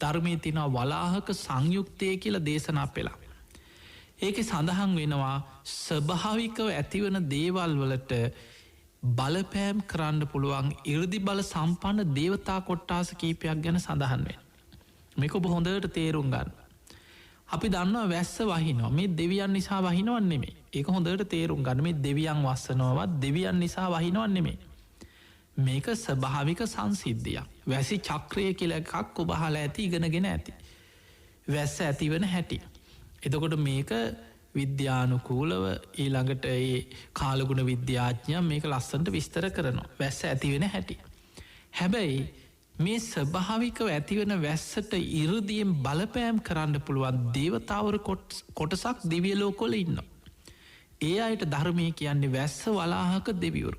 ධර්මය තින වලාහක සංයුක්තය කියල දේශනා පෙලා. ඒක සඳහන් වෙනවා ස්වභාවිකව ඇතිවන දේවල් වලට බලපෑම් කරන්න පුළුවන් ඉරදි බල සම්පන්න දේවතා කොට්ටාස කීපයක් ගැන සඳහන් වෙන. මේක ඔබ හොඳට තේරුම් ගන්න. අපි දන්නවා වැස්ස වහිනවා මේ දෙවියන් නිසා වහිනවන්නෙමේ ඒක හොඳට තේරුම් ගන්න මේ දෙවියන් වස්සනවත් දෙවියන් නිසා වහිනවන්නෙමේ. මේක ස්වභාවික සංසිද්ධියක් වැසි චක්‍රය කියල එකක් ඔබහල ඇති ඉගෙනගෙන ඇති. වැස්ස ඇතිවන හැටි. එතකොට මේක විද්‍යානුකූලව ඊළඟට ඒ කාලගුණ විද්‍යාඥයන් මේක ලස්සන්ට විස්තර කරනවා වැස්ස ඇතිවෙන හැටි. හැබැයි මේ ස්වභාවිකව ඇතිවෙන වැස්සට ඉරදියෙන් බලපෑම් කරන්න පුළුවන් දේවතාවර කොටසක් දිවියලෝකොල ඉන්න. ඒ අයට ධර්මය කියන්නේ වැස්ස වලාහක දෙවිවරු.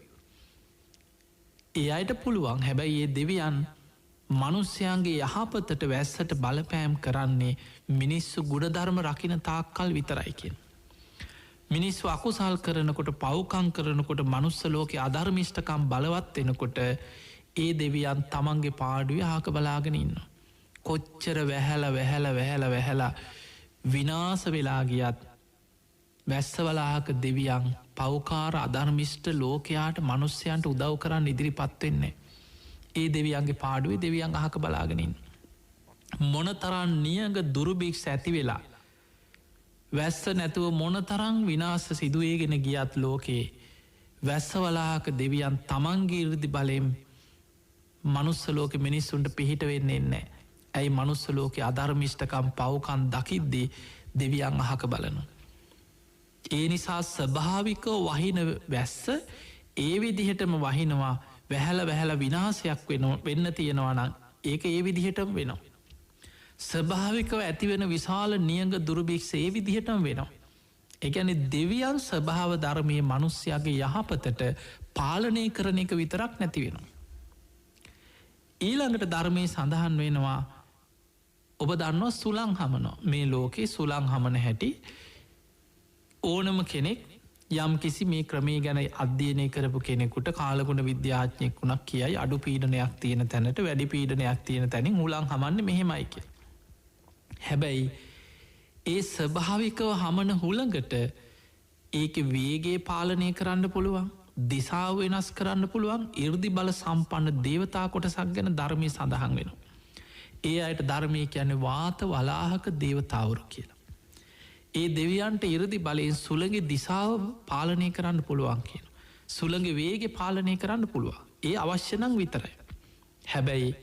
ඒ අයට පුළුවන් හැබැයි ඒ දෙවියන් මනුස්්‍යයන්ගේ යහපතට වැස්සට බලපෑම් කරන්නේ මිනිස්සු ගුණධර්ම රකින තාක්කල් විතරයි කියෙන්. මිනිස්සු අකුසල් කරනකොට පව්කං කරනකොට මනුස්ස ලෝකෙ අධර්මිෂ්ඨකම් බලවත් වෙනකොට ඒ දෙවියන් තමන්ගේ පාඩුවේ ආක බලාගෙන ඉන්න. කොච්චර වැහැල විනාස වෙලා ගියත් වැස්සවලාහක දෙවියන් පවකාර අධර්මිෂ්ට ලෝකයාට මනුස්්‍යයන්ට උදව් කරන්න ඉදිරිපත් වෙන්නේ. ඒ දෙවියන්ගේ පාඩුවේ දෙවියන් අහක බලාගෙනින්. මොනතරන් නියග දුරුභික්ෂ ඇති වෙලා වැස්ස නැතුව මොනතරං විනාස සිදුවේගෙන ගියත් ලෝකයේ වැස්සවලාහක දෙවියන් තමන්ගේ ඉරදි බලෙම් මනුස්සලෝක මිනිස්සුන්ට පිහිට වෙන්නේ නෑ. ඇයි මනුස්සලෝක අධර්මිෂ්ඨකම් පවකන් දකිද්දී දෙවියන් අහක බලනු. ඒ නිසා ස්භාවිකෝ වහින වැස්ස ඒ විදිහටම වහිනවා වැහැල විනාසයක් වෙන්න තියෙනවානම් ඒක ඒ විදිහටම වෙනවා. ස්භාවිකව ඇතිවෙන විශාල නියග දුරභික්ෂ ඒ විදිහටම වෙනවා. එකැන දෙවියන් ස්භාව ධර්මය මනුස්්‍යයාගේ යහපතට පාලනය කරන එක විතරක් නැති වෙනවා. ඊළඟට ධර්මය සඳහන් වෙනවා ඔබ දන්නවා සුලං හමනෝ මේ ලෝකේ සුලං හමන හැටි ඕනම කෙනෙක් යම් කිසි මේ ක්‍රමේ ගැන අධ්‍යයනය කරපු කෙනෙකුට කාලගුණ විද්‍යාඥයෙක් වුණක් කියයි අඩු පීඩනයක් තියෙන තැනට වැඩි පීඩනයක් තියෙන තැනින් හුලං හමන්න මෙහෙමයික. හැබැයි ඒ ස්භාවිකව හමන හුළඟට ඒක වේගේ පාලනය කරන්න පුළුවන් දිසාාව වෙනස් කරන්න පුළුවන් ඉර්දි බල සම්පන්න දේවතා කොටසක් ගැන ධර්මය සඳහන් වෙන. ඒ අයට ධර්මය කියන්නේ වාත වලාහක දේවතාවරු කියලා. ඒ දෙවියන්ට ඉරදි බලයෙන් සුළගේ දිසාව පාලනය කරන්න පුළුවන් කියන. සුළගේ වේගෙ පාලනය කරන්න පුළුවන්. ඒ අවශ්‍යනං විතරයි. හැබැයි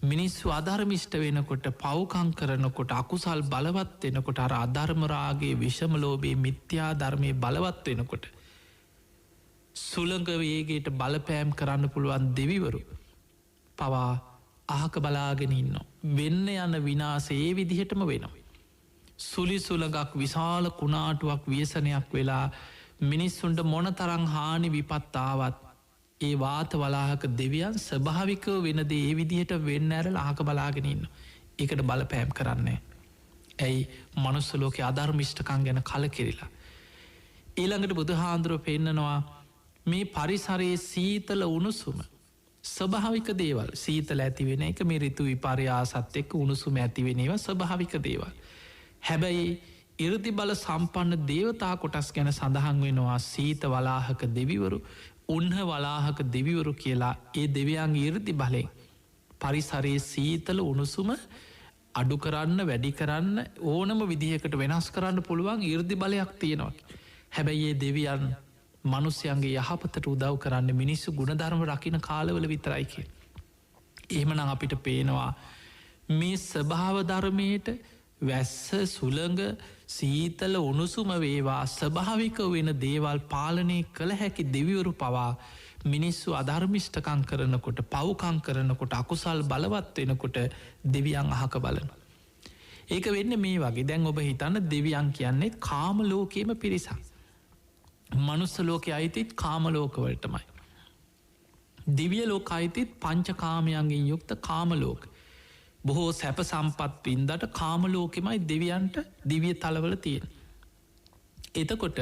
මිනිස්සු අධර්මිෂ්ට වෙනකොට පව්කං කරනකොට අකුසල් බලවත් වෙනකොට අර අධර්මරාගේ විෂමලෝබේ මිත්‍යා ධර්මය බලවත් වෙනකොට සුළඟ වේගේට බලපෑම් කරන්න පුළුවන් දෙවිවරු පවා අහක බලාගෙන ඉන්න. වෙන්න යන විනාස ඒ විදිහටම වෙනවා. සුලි සුළඟක් විශාල කුණාටුවක් ව්‍යසනයක් වෙලා මිනිස්සුන්ට මොන තරං හානි විපත්තාවත් ඒ වාත වලාහක දෙවියන් ස්භාවිකව වෙනද ඒ විදිහට වෙන්න ඇරල අහක බලාගෙන ඉන්න. ඒකට බලපෑම් කරන්නේ. ඇයි මනුස්සලෝක අධර්මිෂ්ඨකං ගැන කල කිරිලා. ඊළඟට බුදුහාන්දුරුව පෙන්නනවා මේ පරිසරයේ සීතල උණුසුම ස්භාවික දේවල් සීතල ඇතිවෙන එක මේ රිතු විපර්යාසත් එක්ක උණුසුම ඇතිවෙනව ස්භාවික දේවල්. හැබැයි ඉරදි බල සම්පන්න දේවතා කොටස් ගැන සඳහන් වෙනවා සීත වලාහක දෙවිවරු උන්හ වලාහක දෙවිවරු කියලා ඒ දෙවියන් ඉරදි බලෙන් පරිසරයේ සීතල උණුසුම අඩු කරන්න වැඩි කරන්න ඕනම විදිහකට වෙනස් කරන්න පුළුවන් ඉරදි බලයක් තියෙනවා. හැබැයි ඒ දෙවියන් මනුස්්‍යයන්ගේ යහපතට උදව් කරන්න මිනිස්සු ගුණධර්ම රකින කාලවල විතරයික. එහෙමනම් අපිට පේනවා මේ ස්භාව ධර්මයට වැස්ස සුළඟ සීතල උණුසුම වේවා ස්භාවික වෙන දේවල් පාලනය කළ හැකි දෙවිවරු පවා මිනිස්සු අධර්මිෂ්ඨකං කරනකොට පව්කං කරනකොට අකුසල් බලවත් වෙනකොට දෙවියන් අහක බලන. ඒක වෙන්න මේ වගේ දැන් ඔබ හිතන්න දෙවියන් කියන්නේ කාමලෝකේම පිරිසක්. මනුස්ස ලෝක අයිතිත් කාමලෝකවලටමයි. දිවිය ලෝක අයිතිත් පංචකාමයන්ගෙන් යුක්ත කාමලෝක. බොහෝ සැප සම්පත් පින්දට කාමලෝකෙමයි දෙවියන්ට දිවිය තලවල තියෙන. එතකොට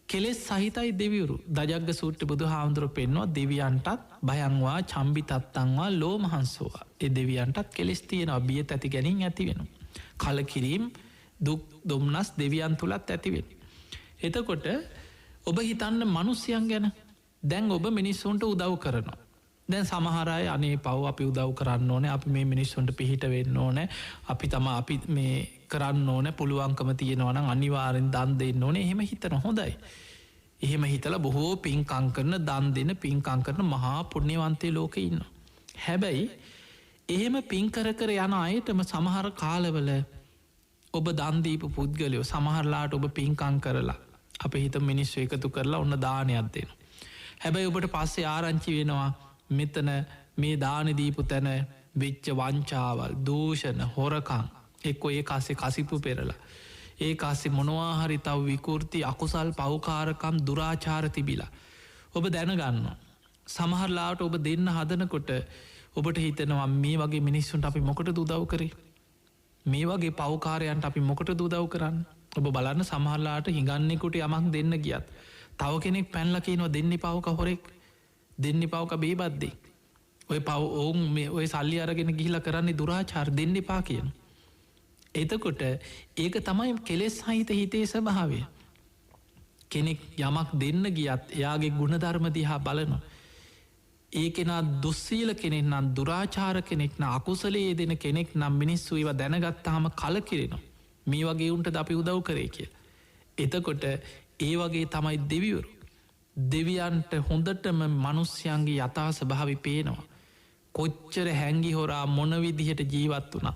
කෙලෙස් සහිතයි දෙවියුරු දජග්ග සූට්‍ර බුදු හාමුදුරුව පෙන්වා දෙවියන්ටත් භයන්වා චම්බි තත්තන්වා ලෝ මහන්සෝවා එ දෙවියන්ටත් කෙලෙස් තියෙනවා බිය ඇති ගැනින් ඇති වෙන. කලකිරීම් දුක් දුම්නස් දෙවියන් තුළත් ඇතිවෙන. එතකොට ඔබ හිතන්න මනුස්්‍යයන් ගැන දැන් ඔබ මිනිස්සුන්ට උදව් කරනවා. දැන් සමහරය අනේ පව් අපි උදව් කරන්න ඕන අපි මේ මිනිස්සුන්ට පිහිට වෙන්න ඕන අපි තම අපි මේ කරන්න ඕන පුළුවන්කම තියෙනවන අනිවාරෙන් දන් දෙන්න ඕන එහෙම හිතන හොඳයි. එහෙම හිතල බොහෝ පින්කං කරන දන් දෙන පින්කං කරන මහා පුුණ්‍යවන්තය ලෝක ඉන්න. හැබැයි එහෙම පින්කර කර යන අයටම සමහර කාලවල ඔබ දන්දීප පුද්ගලයෝ සමහරලාට ඔබ පින්කං කරලා අප හිත මිනිස්සු එකතු කරලා ඔන්න දානයක් දෙන. හැබැයි ඔබට පස්සේ ආරංචි වෙනවා මෙතන මේ දානදීපු තැන වෙච්ච වංචාවල් දූෂණ හොරකං එක්කො ඒ කාසේ කසිපු පෙරලා. ඒ කාසේ මොනවාහරි තව විකෘති අකුසල් පවකාරකම් දුරාචාර තිබිලා. ඔබ දැනගන්න. සමහරලාට ඔබ දෙන්න හදනකොට ඔබට හිතනවා මේ වගේ මිනිස්සුන්ට අපි මොකට දුදව් කරේ. මේ වගේ පවකාරයන්ට අපි මොකට දුදව් කරන්න ඔබ බලන්න සමහරලාට හිඟන්නෙකුට යමක් දෙන්න ගියත් තව කෙනෙක් පැන්ලකනව දෙන්න පවක හොරෙක් දෙන්න පවක බේබද්දේ ඔය පව ඔවුන් මේ ඔය සල්ලි අරගෙන ගිහිල කරන්නේ දුරාචාර් දෙන්න පා කියන. එතකොට ඒක තමයි කෙලෙස් සහිත හිතේ ස්වභාවය. කෙනෙක් යමක් දෙන්න ගියත් එයාගේ ගුණධර්ම දිහා බලනවා. ඒකෙනා දුස්සීල කෙනෙක් නම් දුරාචාර කෙනෙක් න අකුසලයේ දෙන කෙනෙක් නම් මිනිස්සු ඒව දැනගත්තාම කලකිරෙනවා. මේ වගේ උන්ට අපි උදව් කරේ කිය. එතකොට ඒ වගේ තමයි දෙවිවරු. දෙවියන්ට හොඳටම මනුස්්‍යයන්ගේ යථා ස්භාවි පේනවා. කොච්චර හැංගි හොරා මොනවිදිහට ජීවත් වනා.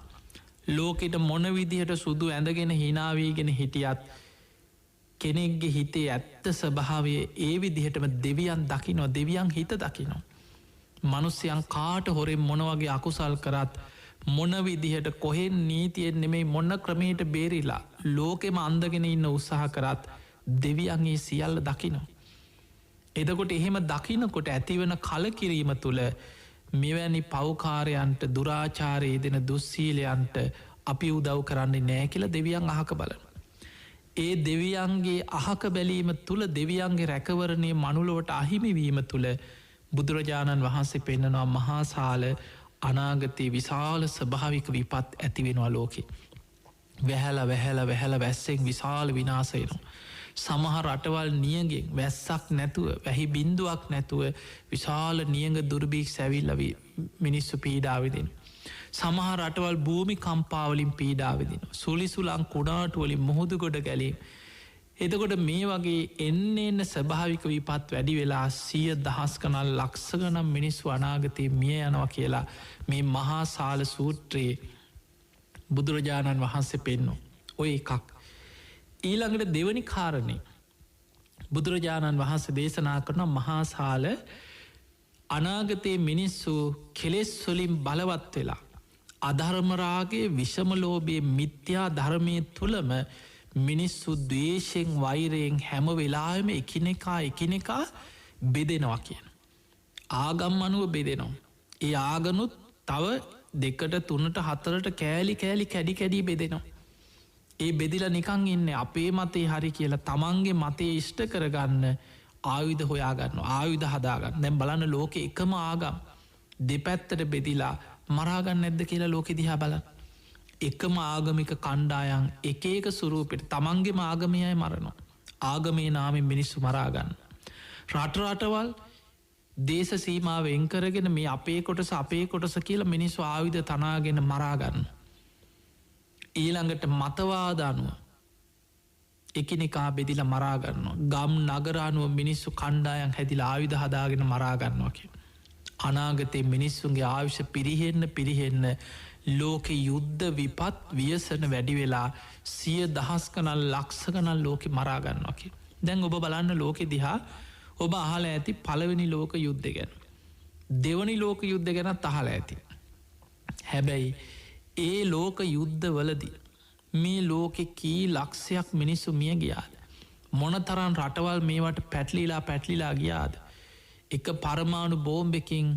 ලෝකෙට මොනවිදිහට සුදු ඇඳගෙන හිනාවීගෙන හිටියත් කෙනෙක්ගේ හිතේ ඇත්ත ස්භාවය ඒ විදිහටම දෙවියන් දකිනවා දෙවියන් හිත දකිනවා. මනුස්්‍යයන් කාට හොරෙන් මොනවගේ අකුසල් කරත් මොන විදිහට කොහෙන් නීතියෙන් නෙමෙයි මොන්න ක්‍රමයට බේරිලා ලෝකෙම අන්දගෙන ඉන්න උත්සාහ කරත් දෙවියන්ගේ සියල්ල දකිනවා. එදකොට එහෙම දකිනකොට ඇතිවන කලකිරීම තුළ මෙවැනි පෞකාරයන්ට දුරාචාරයේ දෙන දුස්සීලයන්ට අපි උදව් කරන්නේ නෑ කියලා දෙවියන් අහක බලන. ඒ දෙවියන්ගේ අහක බැලීම තුළ දෙවියන්ගේ රැකවරණය මනුලොවට අහිමිවීම තුළ බුදුරජාණන් වහන්සේ පෙන්න්නනවා මහාසාල අනාගතයේ විශාල ස්භාවික විපත් ඇතිවෙනවා ලෝකෙ. වැහැල වැස්සෙන් විශාල විනාසයනවා. සමහර රටවල් නියගෙන් වැස්සක් නැතුව වැහි බින්දුවක් නැතුව විශාල නියඟ දුර්භීක් සැවිල්ලවී මිනිස්සු පීඩාවිදින්. සමහර රටවල් භූමි කම්පාවලින් පීඩාවිදින. සුලිසුලං කුඩාටුවලින් මුහුදු ගොඩ ගැලීම්. එතකොට මේ වගේ එන්න ස්භාවික විපත් වැඩි වෙලා 100,000 කනල් ලක්ෂගනම් මිනිස්සු අනාගතය මිය යනවා කියලා මේ මහාසාල සූත්‍රයේ බුදුරජාණන් වහන්සේ පෙන්නු. ඔය එකක්. ඊළඟට දෙවනි කාරණය බුදුරජාණන් වහන්සේ දේශනා කරන මහාසාල අනාගතයේ මිනිස්සු කෙලෙස් වලින් බලවත් වෙලා අධර්මරාගේ විෂමලෝබයේ මිත්‍යා ධර්මය තුළම මිනිස්සු දවේශයෙන් වෛරයෙන් හැම වෙලාම එකිනෙකා බෙදෙනවා කියන. ආගම් අනුව බෙදෙනවා. ඒ ආගනුත් තව 2 3 4 කෑලි කැඩි කැඩී බෙදෙනවා. ඒ බෙදිල නිකං ඉන්න අපේ මතේ හරි කියලා තමන්ගේ මතේ ඉෂ්ට කරගන්න ආයුධ හොයාගන්න ආයුධ හදාගන්න දැම් බලන්න ලෝක එකම ආගම් දෙපැත්තට බෙදිලා මරාගන්න ඇද්ද කියලා ලෝකෙ දිහා බල එකම ආගමික කණ්ඩායන් එක සුරූපෙට තමන්ගේම ආගමයයි මරනවා ආගමේ නාමෙන් මිනිස්සු මරාගන්න රටරටවල් දේශ සීමාව එංකරගෙන මේ අපේ කොටස කියලා මිනිස්සු ආයුධ තනාගෙන මරාගන්න ඊළඟට මතවාදානුව එකිනෙකා බෙදිල මරාගන්නවා ගම් නගරානුව මිනිස්සු කණ්ඩායන් හැදිල ආයුධ හදාගෙන මරාගන්නවා කිය. අනාගතය මිනිස්සුන්ගේ ආවිශ්‍ය පිරිහෙන්න ලෝකෙ යුද්ධ විපත් ව්‍යසන වැඩි වෙලා 100,000 කනල් ලක්ෂ ගනල් ලෝකෙ මරාගන්නවා කිය. දැන් ඔබ බලන්න ලෝකෙ දිහා ඔබ අහල ඇති පළවෙනි ලෝක යුද්ධ ගැන. දෙවනි ලෝක යුද්ධ ගැනත් අහල ඇති. හැබැයි ඒ ලෝක යුද්ධ වලදී මේ ලෝකෙ කී ලක්ෂයක් මිනිස්සු මිය ගියාද. මොනතරන් රටවල් මේවට පැටලිලා ගියාද. එක පරමාණු බෝම්බෙකින්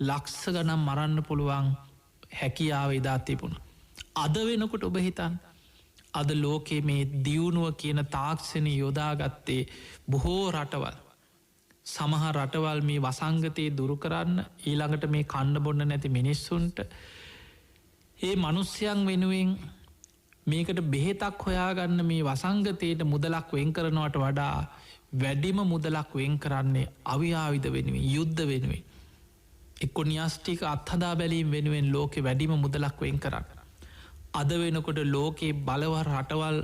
ලක්ෂ ගනම් මරන්න පුළුවන් හැකියාව ඉදා තිබුණ. අද වෙනකොට ඔබ හිතන් අද ලෝකෙ මේ දියුණුව කියන තාක්ෂණය යොදාගත්තේ බොහෝ රටවල්. සමහ රටවල් මේ වසංගතයේ දුරු කරන්න ඊළඟට මේ කණ්ඩ බොන්න නැති මිනිස්සුන්ට ඒ මනුස්්‍යයන් වෙනුවෙන් මේකට බෙහෙතක් හොයාගන්න මේ වසංගතයට මුදලක් වෙන් කරනවට වඩා වැඩිම මුදලක් වෙන් කරන්නේ අවියාවිධ වෙනුවෙන් යුද්ධ වෙනුවෙන්. එක්කො න්‍යෂ්ටික අත්හදා බැලීම් වෙනුවෙන් ලෝකෙ වැඩිම මුදලක් වෙන් කරන්න. අද වෙනකොට ලෝකයේ බලවර රටවල්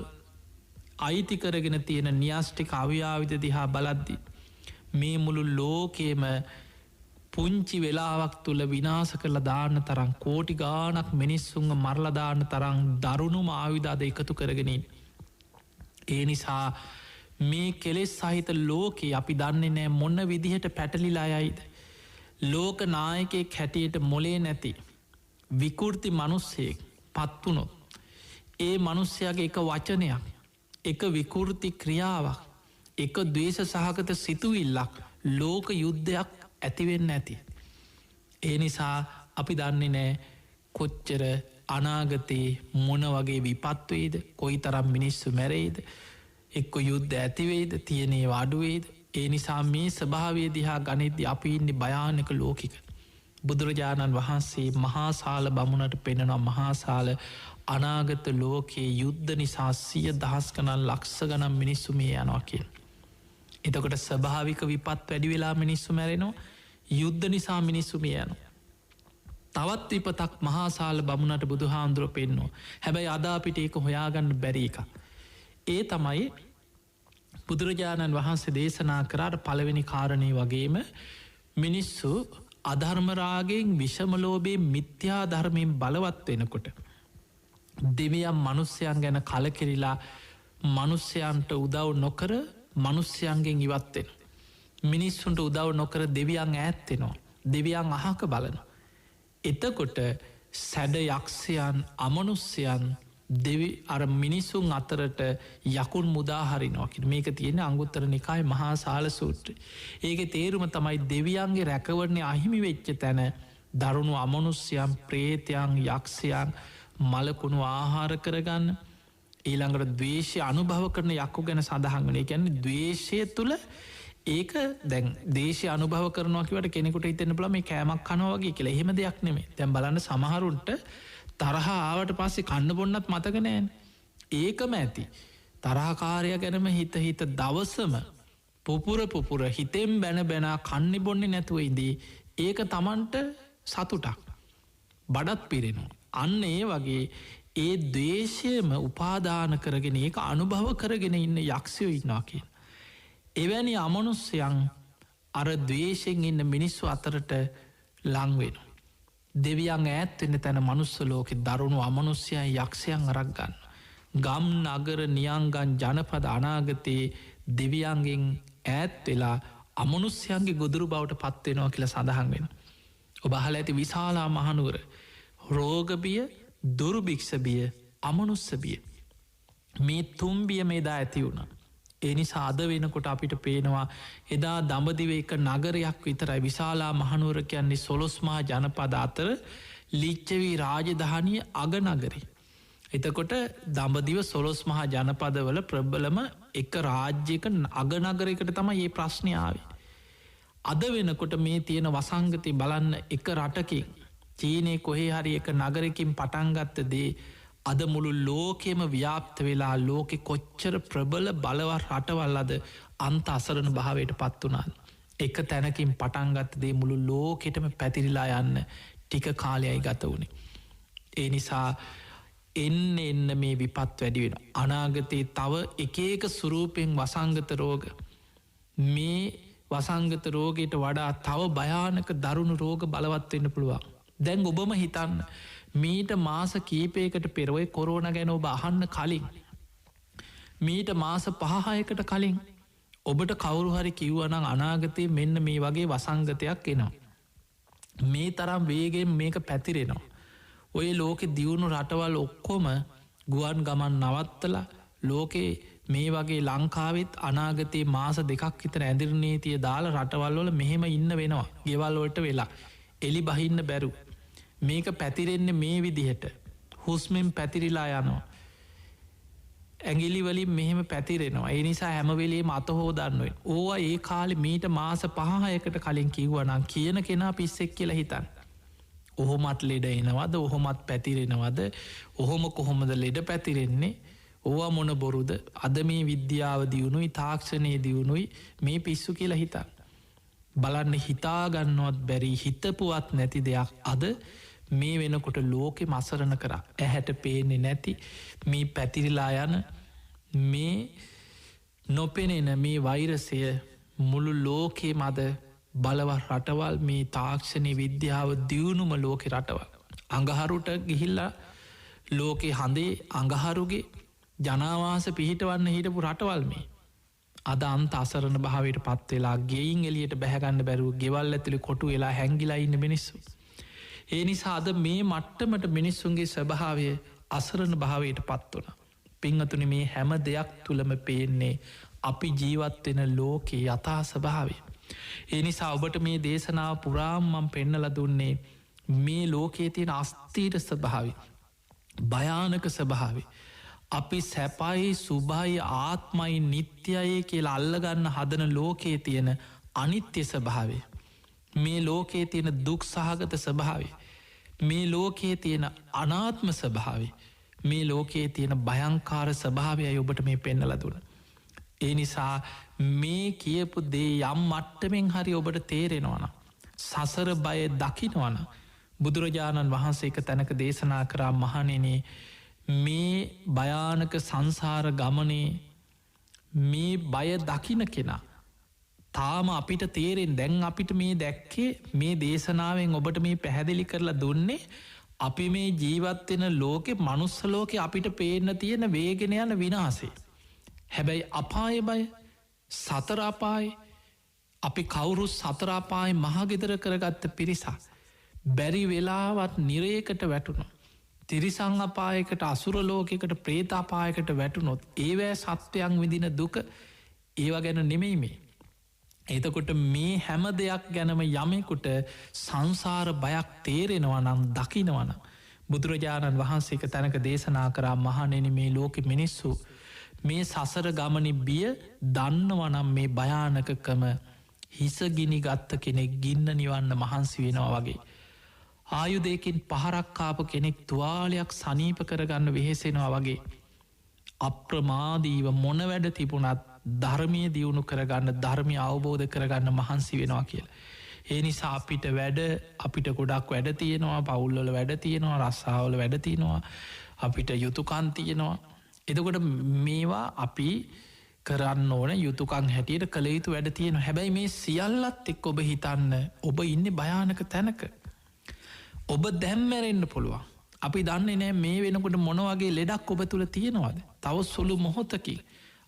අයිති කරගෙන තියෙන න්‍යෂ්ටික අවියාවිධ දිහා බලද්දි. මේ මුළු ලෝකේම පුංචි වෙලාවක් තුළ විනාස කරල දාන්න තරම් කෝටි ගානක් මිනිස්සුන්ග මරලදාන්න තරම් දරුණුම ආවිධාද එකතු කරගෙනින්. ඒ නිසා මේ කෙලෙස් සහිත ලෝකෙ අපි දන්නේ නෑ මොන්න විදිහට පැටලිලා යයිද. ලෝක නායකෙක් හැටියට මොලේ නැති විකෘති මනුස්සයෙක් පත්වුණොත්. ඒ මනුස්්‍යයාගේ එක වචනයක් එක විකෘති ක්‍රියාවක් එක දවේශ සහගත සිතුවිල්ලක් ලෝක යුද්ධයක් ඇතිවෙන්න ඇති. ඒ නිසා අපි දන්නේ නෑ කොච්චර අනාගතයේ මොන වගේ විපත්වේද කොයි තරම් මිනිස්සු මැරේද එක්ක යුද්ධ ඇතිවේද තියනේ වඩුවේද ඒ නිසා මේ ස්වභාවය දිහා ගනිද්දි අපි ඉන්නේ භයානක ලෝකික බුදුරජාණන් වහන්සේ මහාසාල බමුණට පෙනෙනවා මහාසාල අනාගත ලෝකයේ යුද්ධ නිසා 100,000 ගණන් ලක්ෂ ගණන් මිනිස්සු මේ යනවා කියලා. එතකොට ස්වභාවික විපත් වැඩි වෙලා මිනිස්සු මැරෙනවා යුද්ධ නිසා මිනිස්සු මේ යනවා. තවත් විපතක් මහාසාල බමුණට බුදුහාමුදුරුවෝ පෙන්වනවා. හැබැයි අද අපිට ඒක හොයාගන්න බැරි එකක්. ඒ තමයි බුදුරජාණන් වහන්සේ දේශනා කරාට පළවෙනි කාරණේ වගේම මිනිස්සු අධර්මරාගෙන් විෂමලෝභයෙන් මිත්‍යා ධර්මයෙන් බලවත් වෙනකොට දෙවියන් මනුස්සයන් ගැන කලකිරිලා මනුස්සයන්ට උදව් නොකර මනුස්සයන්ගෙන් ඉවත්වෙන. මිනිස්සුන්ට උදව් නොකර දෙවියන් ඈත්වෙනවා. දෙවියන් අහක බලන. එතකොට සැඩ යක්ෂයන් අමනුස්්‍යයන් දෙවි අර මිනිසුන් අතරට යකුන් මුදාහරිනවාකිට මේක තියෙන අංගුත්තර නිකාය මහා සාල සූත්‍රය. ඒක තේරුම තමයි දෙවියන්ගේ රැකවරණය අහිමි වෙච්ච තැන දරුණු අමනුස්්‍යයන් ප්‍රේතයන් යක්ෂයන් මලකුණු ආහාර කරගන්න ඊළඟට දවේශය අනුභව කරන යක්කු ගැන සඳහන් වන ගැන්න දවේශය තුළ ඒක දැන් දේශය අනුභව කරනවාකිවට කෙනෙකුට හිතන්න පුළ මේ කෑමක් කනවගේ කියලා එහෙම දෙයක් නෙමේ තැන් බලන්න සමහරුන්ට තරහ ආවට පස්සේ කන්න බොන්නත් මතකනෑන් ඒකම ඇති තරහකාරය ගැනම හිත දවසම පුපුර හිතෙන් බැන බැනා කන්නි බොන්නේ නැතුව ඉදී ඒක තමන්ට සතුටක් බඩත් පිරෙනවා අන්න ඒ වගේ ඒ දේශයම උපාදාන කරගෙන ඒක අනුභව කරගෙන ඉන්න යක්ෂයෝ ඉන්නවා කියෙන් එවැනි අමනුස්්‍යයන් අර දවේශයෙන් ඉන්න මිනිස්සු අතරට ලංවෙන. දෙවියන් ඈත්වෙන්න තැන මනුස්සලෝකෙ දරුණු අමනුස්්‍යයන් යක්ෂයන් අරක් ගන්න. ගම් නගර නියංගන් ජනපද අනාගතයේ දෙවියන්ගෙන් ඈත් වෙලා අමනුස්්‍යයන්ගේ ගොදුරු බවට පත්වෙනවා කියල සඳහන් වෙන. ඔබහල ඇති විශාලා මහනුවර රෝගබිය දුරුභික්ෂබිය අමනුස්සබිය මේ තුම්බිය මේදා ඇති වුණ. එනි සාද වෙනකොට අපිට පේනවා එදා දඹදිව එක නගරයක් විතරයි විශාලා මහනුවර කියන්නේ සොලොස්මා ජනපද අතර ලිච්චවී රාජධානය අගනගරි. එතකොට දඹදිව සොලොස් මහා ජනපදවල ප්‍රබ්බලම එක රාජ්‍යක අගනගරයකට තම ඒ ප්‍රශ්නයාව. අද වෙනකොට මේ තියෙන වසංගති බලන්න එක රටකින් චීනය කොහේ හරි එක නගරකින් පටන්ගත්ත දේ අද මුළු ලෝකෙම ව්‍යාප්ත වෙලා ලෝකෙ කොච්චර ප්‍රබල බලවත් රටවල් අද අන්ත අසරණ භාවයට පත් වනාන්. එක තැනකින් පටන්ගත්ත දේ මුළු ලෝකෙටම පැතිරිලා යන්න ටික කාලයයි ගත වුණේ. ඒ නිසා එන්න මේ විපත් වැඩි වෙන. අනාගතයේ තව එකක සුරූපෙන් වසංගත රෝග මේ වසංගත රෝගයට වඩා තව භයානක දරුණු රෝග බලවත්වෙන්න පුළුවන්. දැන් ඔබම හිතන්න මීට මාස කීපයකට පෙරවයි කොරෝන ගැන ඔබ අහන්න කලින් මීට මාස 5-6කට කලින් ඔබට කවුරු හරි කිව්වනං අනාගතයේ මෙන්න මේ වගේ වසංගතයක් එනවා. මේ තරම් වේගෙන් මේක පැතිරෙනවා. ඔය ලෝකෙ දියුණු රටවල් ඔක්කොම ගුවන් ගමන් නවත්තලා ලෝකේ මේ වගේ ලංකාවෙත් අනාගතයේ මාස 2ක් විතර ඇදිරනීතිය දාලා රටවල්වල මෙහෙම ඉන්න වෙනවා ගෙවල්වලට වෙලා එලි බහින්න බැරු මේක පැතිරෙන්නේ මේ විදිහට හුස්මෙන් පැතිරිලා යනවා ඇගිලිවලින් මෙහෙම පැතිරෙනවා ඒ නිසා හැමවෙලේම අතහෝදන්නුවෙන් ඕවා ඒ කාලෙ මීට මාස 5-6කට කලින් කිව්වනම් කියන කෙනා පිස්සෙක් කියලා හිතන්න ඔහොමත් ලෙඩ එනවද ඔහොමත් පැතිරෙනවද ඔහොම කොහොමද ලෙඩ පැතිරෙන්නේ ඕවා මොන බොරුද අද මේ විද්‍යාව දියුණුයි තාක්ෂණය දියුණුයි මේ පිස්සු කියලා හිතන්න බලන්න හිතාගන්නවත් බැරි හිතපුවත් නැති දෙයක් අද මේ වෙනකොට ලෝකෙ මසරණ කර ඇහැට පේනෙ නැති මේ පැතිරිලා යන මේ නොපෙනෙන මේ වෛරසය මුළු ලෝකේ මද බලවත් රටවල් මේ තාක්ෂණය විද්‍යාව දියුණුම ලෝකෙ රටවල් අඟහරුට ගිහිල්ලා ලෝකෙ හඳේ අඟහරුගේ ජනවාස පිහිටවන්න හිටපු රටවල් මේ අද අන්ත අසරණ භාවයට පත්වෙලා ගෙයින් එලියට බැහගන්න බැරුව ගෙවල් ඇතුළි කොටු වෙලා හැංගිලා ඉන්න මිනිස්සු. ඒ නිසා අද මේ මට්ටමට මිනිස්සුන්ගේ ස්වභාවය අසරණ භාවයට පත් වන. පිංහතුනි මේ හැම දෙයක් තුළම පේන්නේ අපි ජීවත්වෙන ලෝකේ යථා ස්වභාවය. ඒ නිසා ඔබට මේ දේශනාව පුරාම්මම් පෙන්නල දුන්නේ මේ ලෝකයේ තියෙන අස්තීර ස්වභාවය. භයානක ස්වභාවය. අපි සැපයි සුභයි ආත්මයි නිත්‍යයි කියලා අල්ලගන්න හදන ලෝකයේ තියෙන අනිත්‍ය ස්වභාවය. මේ ලෝකයේ තියෙන දුක් සහගත ස්වභාවය. මේ ලෝකයේ තියෙන අනාත්ම ස්වභාවය. මේ ලෝකයේ තියෙන භයංකාර ස්වභාවයයි ඔබට මේ පෙන්නල දුන. ඒ නිසා මේ කියපු දේ යම් මට්ටමෙන් හරි ඔබට තේරෙනවන. සසර බය දකිනවන. බුදුරජාණන් වහන්සේ එක තැනක දේශනා කරා මහනෙනේ මේ භයානක සංසාර ගමනේ මේ බය දකින කෙනා තාම අපිට තේරෙන් දැන් අපිට මේ දැක්කේ මේ දේශනාවෙන් ඔබට මේ පැහැදිලි කරලා දුන්නේ අපි මේ ජීවත්වෙන ලෝකෙ මනුස්සලෝකෙ අපිට පේන්න තියෙන වේගෙන යන විනාසේ. හැබැයි අපාය බය සතරාපායි අපි කවුරු සතරාපායි මහගෙදර කරගත්ත පිරිසා. බැරි වෙලාවත් නිරේකට වැටුණු. තිරිසං අපායකට අසුරලෝකෙකට ප්‍රේතාපායකට වැටුනොත් ඒවෑ සත්වයන් විදින දුක ඒව ගැන නෙමෙයි මේ. එතකොට මේ හැම දෙයක් ගැනම යමෙකුට සංසාර බයක් තේරෙනවා නම් දකිනවන. බුදුරජාණන් වහන්සේක තැනක දේශනා කරා මහනෙන මේ ලෝකෙ මිනිස්සු මේ සසර ගමනි බිය දන්නවනම් මේ භයානකකම හිසගිනි ගත්ත කෙනෙක් ගින්න නිවන්න මහන්සි වෙනවා වගේ. ආයුදයකින් පහරක්කාප කෙනෙක් තුවාලයක් සනීප කරගන්න වෙහෙසෙනවා වගේ. අප්‍රමාදීව මොන වැඩ තිබුණත් ධර්මය දියුණු කරගන්න ධර්මය අවබෝධ කරගන්න මහන්සි වෙනවා කියල. ඒ නිසා අපිට වැඩ අපිට ගොඩක් වැඩ තියෙනවා පවුල්වල වැඩ තියෙනවා රස්සාාවල වැඩ තියෙනවා අපිට යුතුකන් තියෙනවා. එදකොට මේවා අපි කරන්න ඕන යුතුකං හැටියට කළ යුතු වැඩ තියෙන හැබැයි මේ සියල්ලත් එක් ඔබ හිතන්න ඔබ ඉන්න භයානක තැනක. ඔබ දැම්මැරෙන්න්න පුළුවන්. අපි දන්නේ නෑ මේ වෙනකොට මොනවගේ ලෙඩක් ඔබ තුළ තියෙනවාද. තව සුළු මොහොතකි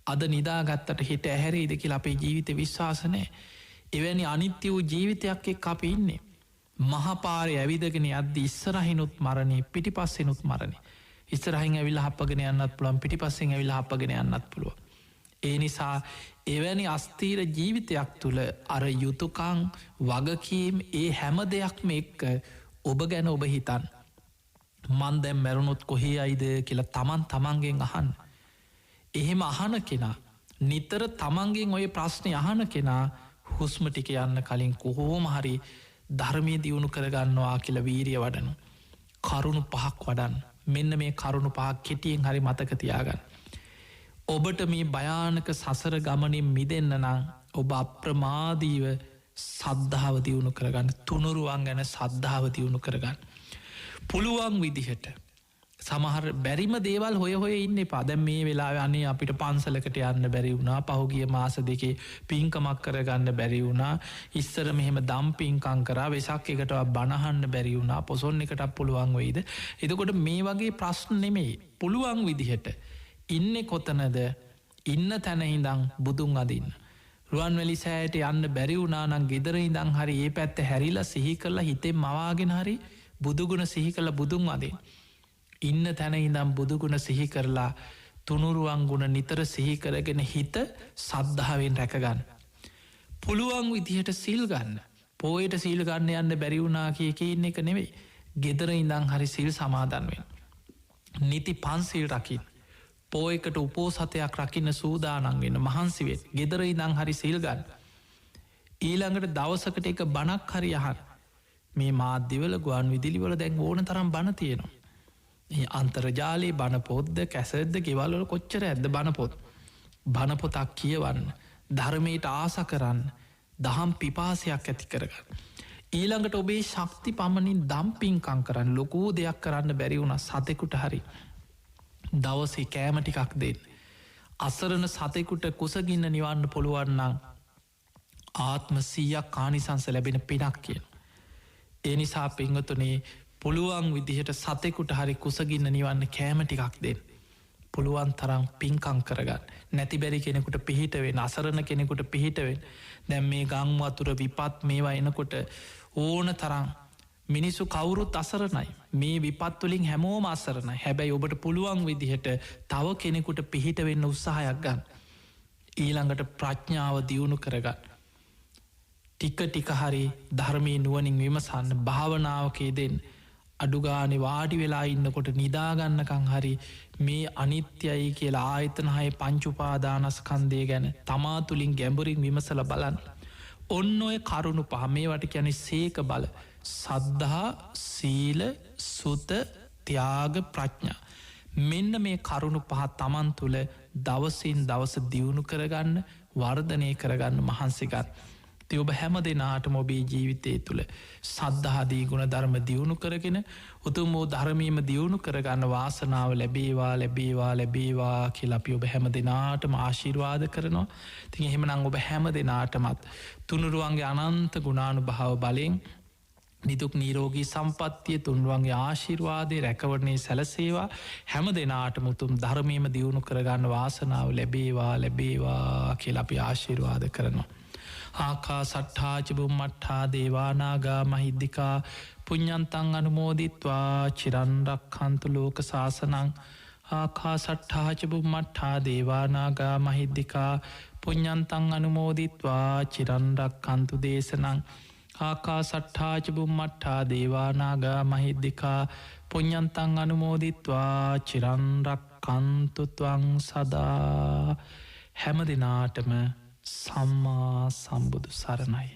අද නිදාගත්තට හිට ඇහැරේද කියලා අපේ ජීවිත විශ්වාසනය. එවැනි අනිත්‍ය වූ ජීවිතයක් එක් අප ඉන්නේ. මහපාරය ඇවිදගෙන අද ඉස්සරහිනුත් මරණය පිටි පස්සෙනුත් මරණය. ඉස්සරහින් ඇවිල් හපගෙන යන්නත් පුළුවන් පිටි පස්සෙන් ඇවිල් හපගෙන යන්නත් පුළුව. ඒ නිසා එවැනි අස්තීර ජීවිතයක් තුළ අර යුතුකං වගකීම් ඒ හැම දෙයක්ම එක්ක ඔබ ගැන ඔබ හිතන් මන් දැම් මැරුණුත් කොහේ අයිද කියලා තමන් තමන්ගෙන් අහන්න. එහෙම අහන කෙනා නිතර තමන්ගෙන් ඔය ප්‍රශ්නය අහන කෙනා හුස්ම ටික යන්න කලින් කොහෝම හරි ධර්මය දියුණු කරගන්නවා කියල වීරිය වඩනු. කරුණු පහක් වඩන් මෙන්න මේ කරුණු පහක් කෙටියෙන් හරි මතකතියාගන්න. ඔබට මේ භයානක සසර ගමනින් මිදන්න නම් ඔබ අප්‍රමාදීව සද්ධාව දියුණු කරගන්න තුනුරුවන් ගැන සද්ධාව දියුණු කරගන්න. පුළුවන් විදිහට සමහර බැරිම දේවල් හොය ඉන්න පද මේ වෙලා අනේ අපිට පන්සලකට යන්න බැරි වුණා පහුගිය මාස දෙකේ පින්කමක් කරගන්න බැරි වුණා ඉස්සර මෙහෙම දම් පින්කං කරා වෙසක් එකට බණහන්න බැරි වුණා පොසොන් එකට පුළුවන් වෙයිද. එතකොට මේ වගේ ප්‍රශ්න නෙමෙයි පුළුවන් විදිහට ඉන්න කොතනද ඉන්න තැනහිදං බුදුන් අදින්න. රුවන්වැලි සෑයට යන්න බැරි වුණානං ගෙදර ඉදං හරි ඒ පැත්ත හැරිලා සිහි කරලා හිතෙන් මවාගෙන හරි බුදුගුණ සිහි කළ බුදුන් අදින්. ඉන්න තැන ඉදම් බුදුගුණ සිහි කරලා තුනුරුවන් ගුණ නිතර සිහි කරගෙන හිත සද්ධාවෙන් රැකගන්න. පුළුවන් විදිහට සිල් ගන්න පෝයට සීල් ගන්න යන්න බැරිවුනා කියක ඉන්න එක නෙවෙයි ගෙදර ඉඳං හරි සිල් සමාදන්වෙන්. නිති පන්සිල් රකිින්. පෝයකට උපෝසතයක් රකින්න සූදානන්ගෙන මහන්සිවෙත් ගෙදර ඉදං හරි සිල්ගන්න. ඊළඟට දවසකට එක බණක් හරි යහන් මේ මාධ්‍යවල ගුවන් විදිලිවල දැන් ඕන තරම් බණ තියෙනවා. අන්තර්ජාලයේ බණපොද්ද කැසද්ද ගෙවල්වල කොච්චර ඇද බණපොත්. බණපොතක් කියවන්න ධර්මයට ආස කරන්න දහම් පිපාසයක් ඇති කරගන්න. ඊළඟට ඔබේ ශක්ති පමණින් දම්පින්කං කරන්න ලොකූ දෙයක් කරන්න බැරි වුණ සතෙකුට හරි දවසේ කෑම ටිකක් දෙන්න. අසරණ සතෙකුට කුසගින්න නිවන්න පුළුවන්නම් ආත්ම 100ක් කානිසංස ලැබෙන පිනක් කියන. ඒ නිසා පිංගතුනේ පුළුවන් විදිහට සතෙකුට හරි කුසගින්න නිවන්න කෑම ටිකක් දෙන්න. පුළුවන් තරම් පින්කං කරගන්න නැති බැරි කෙනෙකුට පිහිටවෙන් අසරණ කෙනෙකුට පිහිටවෙන් දැම් මේ ගංවතුර විපත් මේවා එනකොට ඕන තරම් මිනිස්සු කවුරුත් අසරණයි මේ විපත්තුලින් හැමෝම අසරණයි හැබැයි ඔබට පුළුවන් විදිහට තව කෙනෙකුට පිහිටවෙන්න උත්සාහයක් ගන්න. ඊළඟට ප්‍රඥාව දියුණු කරගන්න. ටික ටික හරි ධර්මී නුවනින් විමසන්න භාවනාවකේ දෙෙන් අඩුගානේ වාඩි වෙලා ඉන්නකොට නිදාගන්නකං හරි මේ අනිත්‍යයි කියලා ආයතනහය පංචුපාදානස්කන්දය ගැන තමා තුළින් ගැඹුරින් විමසල බලන්න. ඔන්න ඔය කරුණු පහ මේවට කියැනෙ සේක බල සද්ධහා සීල සුත ත්‍යාග ප්‍රඥා. මෙන්න මේ කරුණු පහ තමන් තුළ දවසින් දවස දියුණු කරගන්න වර්ධනය කරගන්න මහන්සිකත්. ති ඔබ හැම දෙනාට මොබේ ජීවිතය තුළ සද්ධහාදී ගුණ ධර්ම දියුණු කරගෙන උතුම් වූ ධර්මීම දියුණු කරගන්න වාසනාව ලැබේවා ලැබේවා ලැබේවා කියලා අපි ඔබ හැම දෙනාටම ආශිර්වාද කරනවා. තින් එහෙම නං ඔබ හැම දෙනාටමත් තුනුරුවන්ගේ අනන්ත ගුණානු භාව බලෙන් නිදුක් නීරෝගී සම්පත්තිය තුන්රුවන්ගේ ආශිර්වාදය රැකවරණය සැලසේවා හැම දෙනාට මුතුම් ධර්මීම දියුණු කරගන්න වාසනාව ලැබේවා ලැබේවා කියලා අපි ආශිර්වාද කරනවා. ආකා සට්ඨාචිබුම් මට්ඨා දේවානාගා මහිද්දිකා පුඤ්ඤන්තං අනුමෝදිත්වා චිරන්රක් හන්තු ලෝක සාසනං ආකා සට්ඨාචිබුම් මට්ඨා දේවානාගා මහිද්දිකා පුඤ්ඤන්තං අනුමෝදිත්වා චිරන්රක් හන්තු දේශනං ආකා සට්ඨාචිබුම් මට්ඨා දේවානාගා මහිද්දිකා පුඤ්ඤන්තං අනුමෝදිත්වා චිරන්රක් කන්තුත්වං සදා හැම දෙනාටම සම්මා සම්බුදු සරණයි.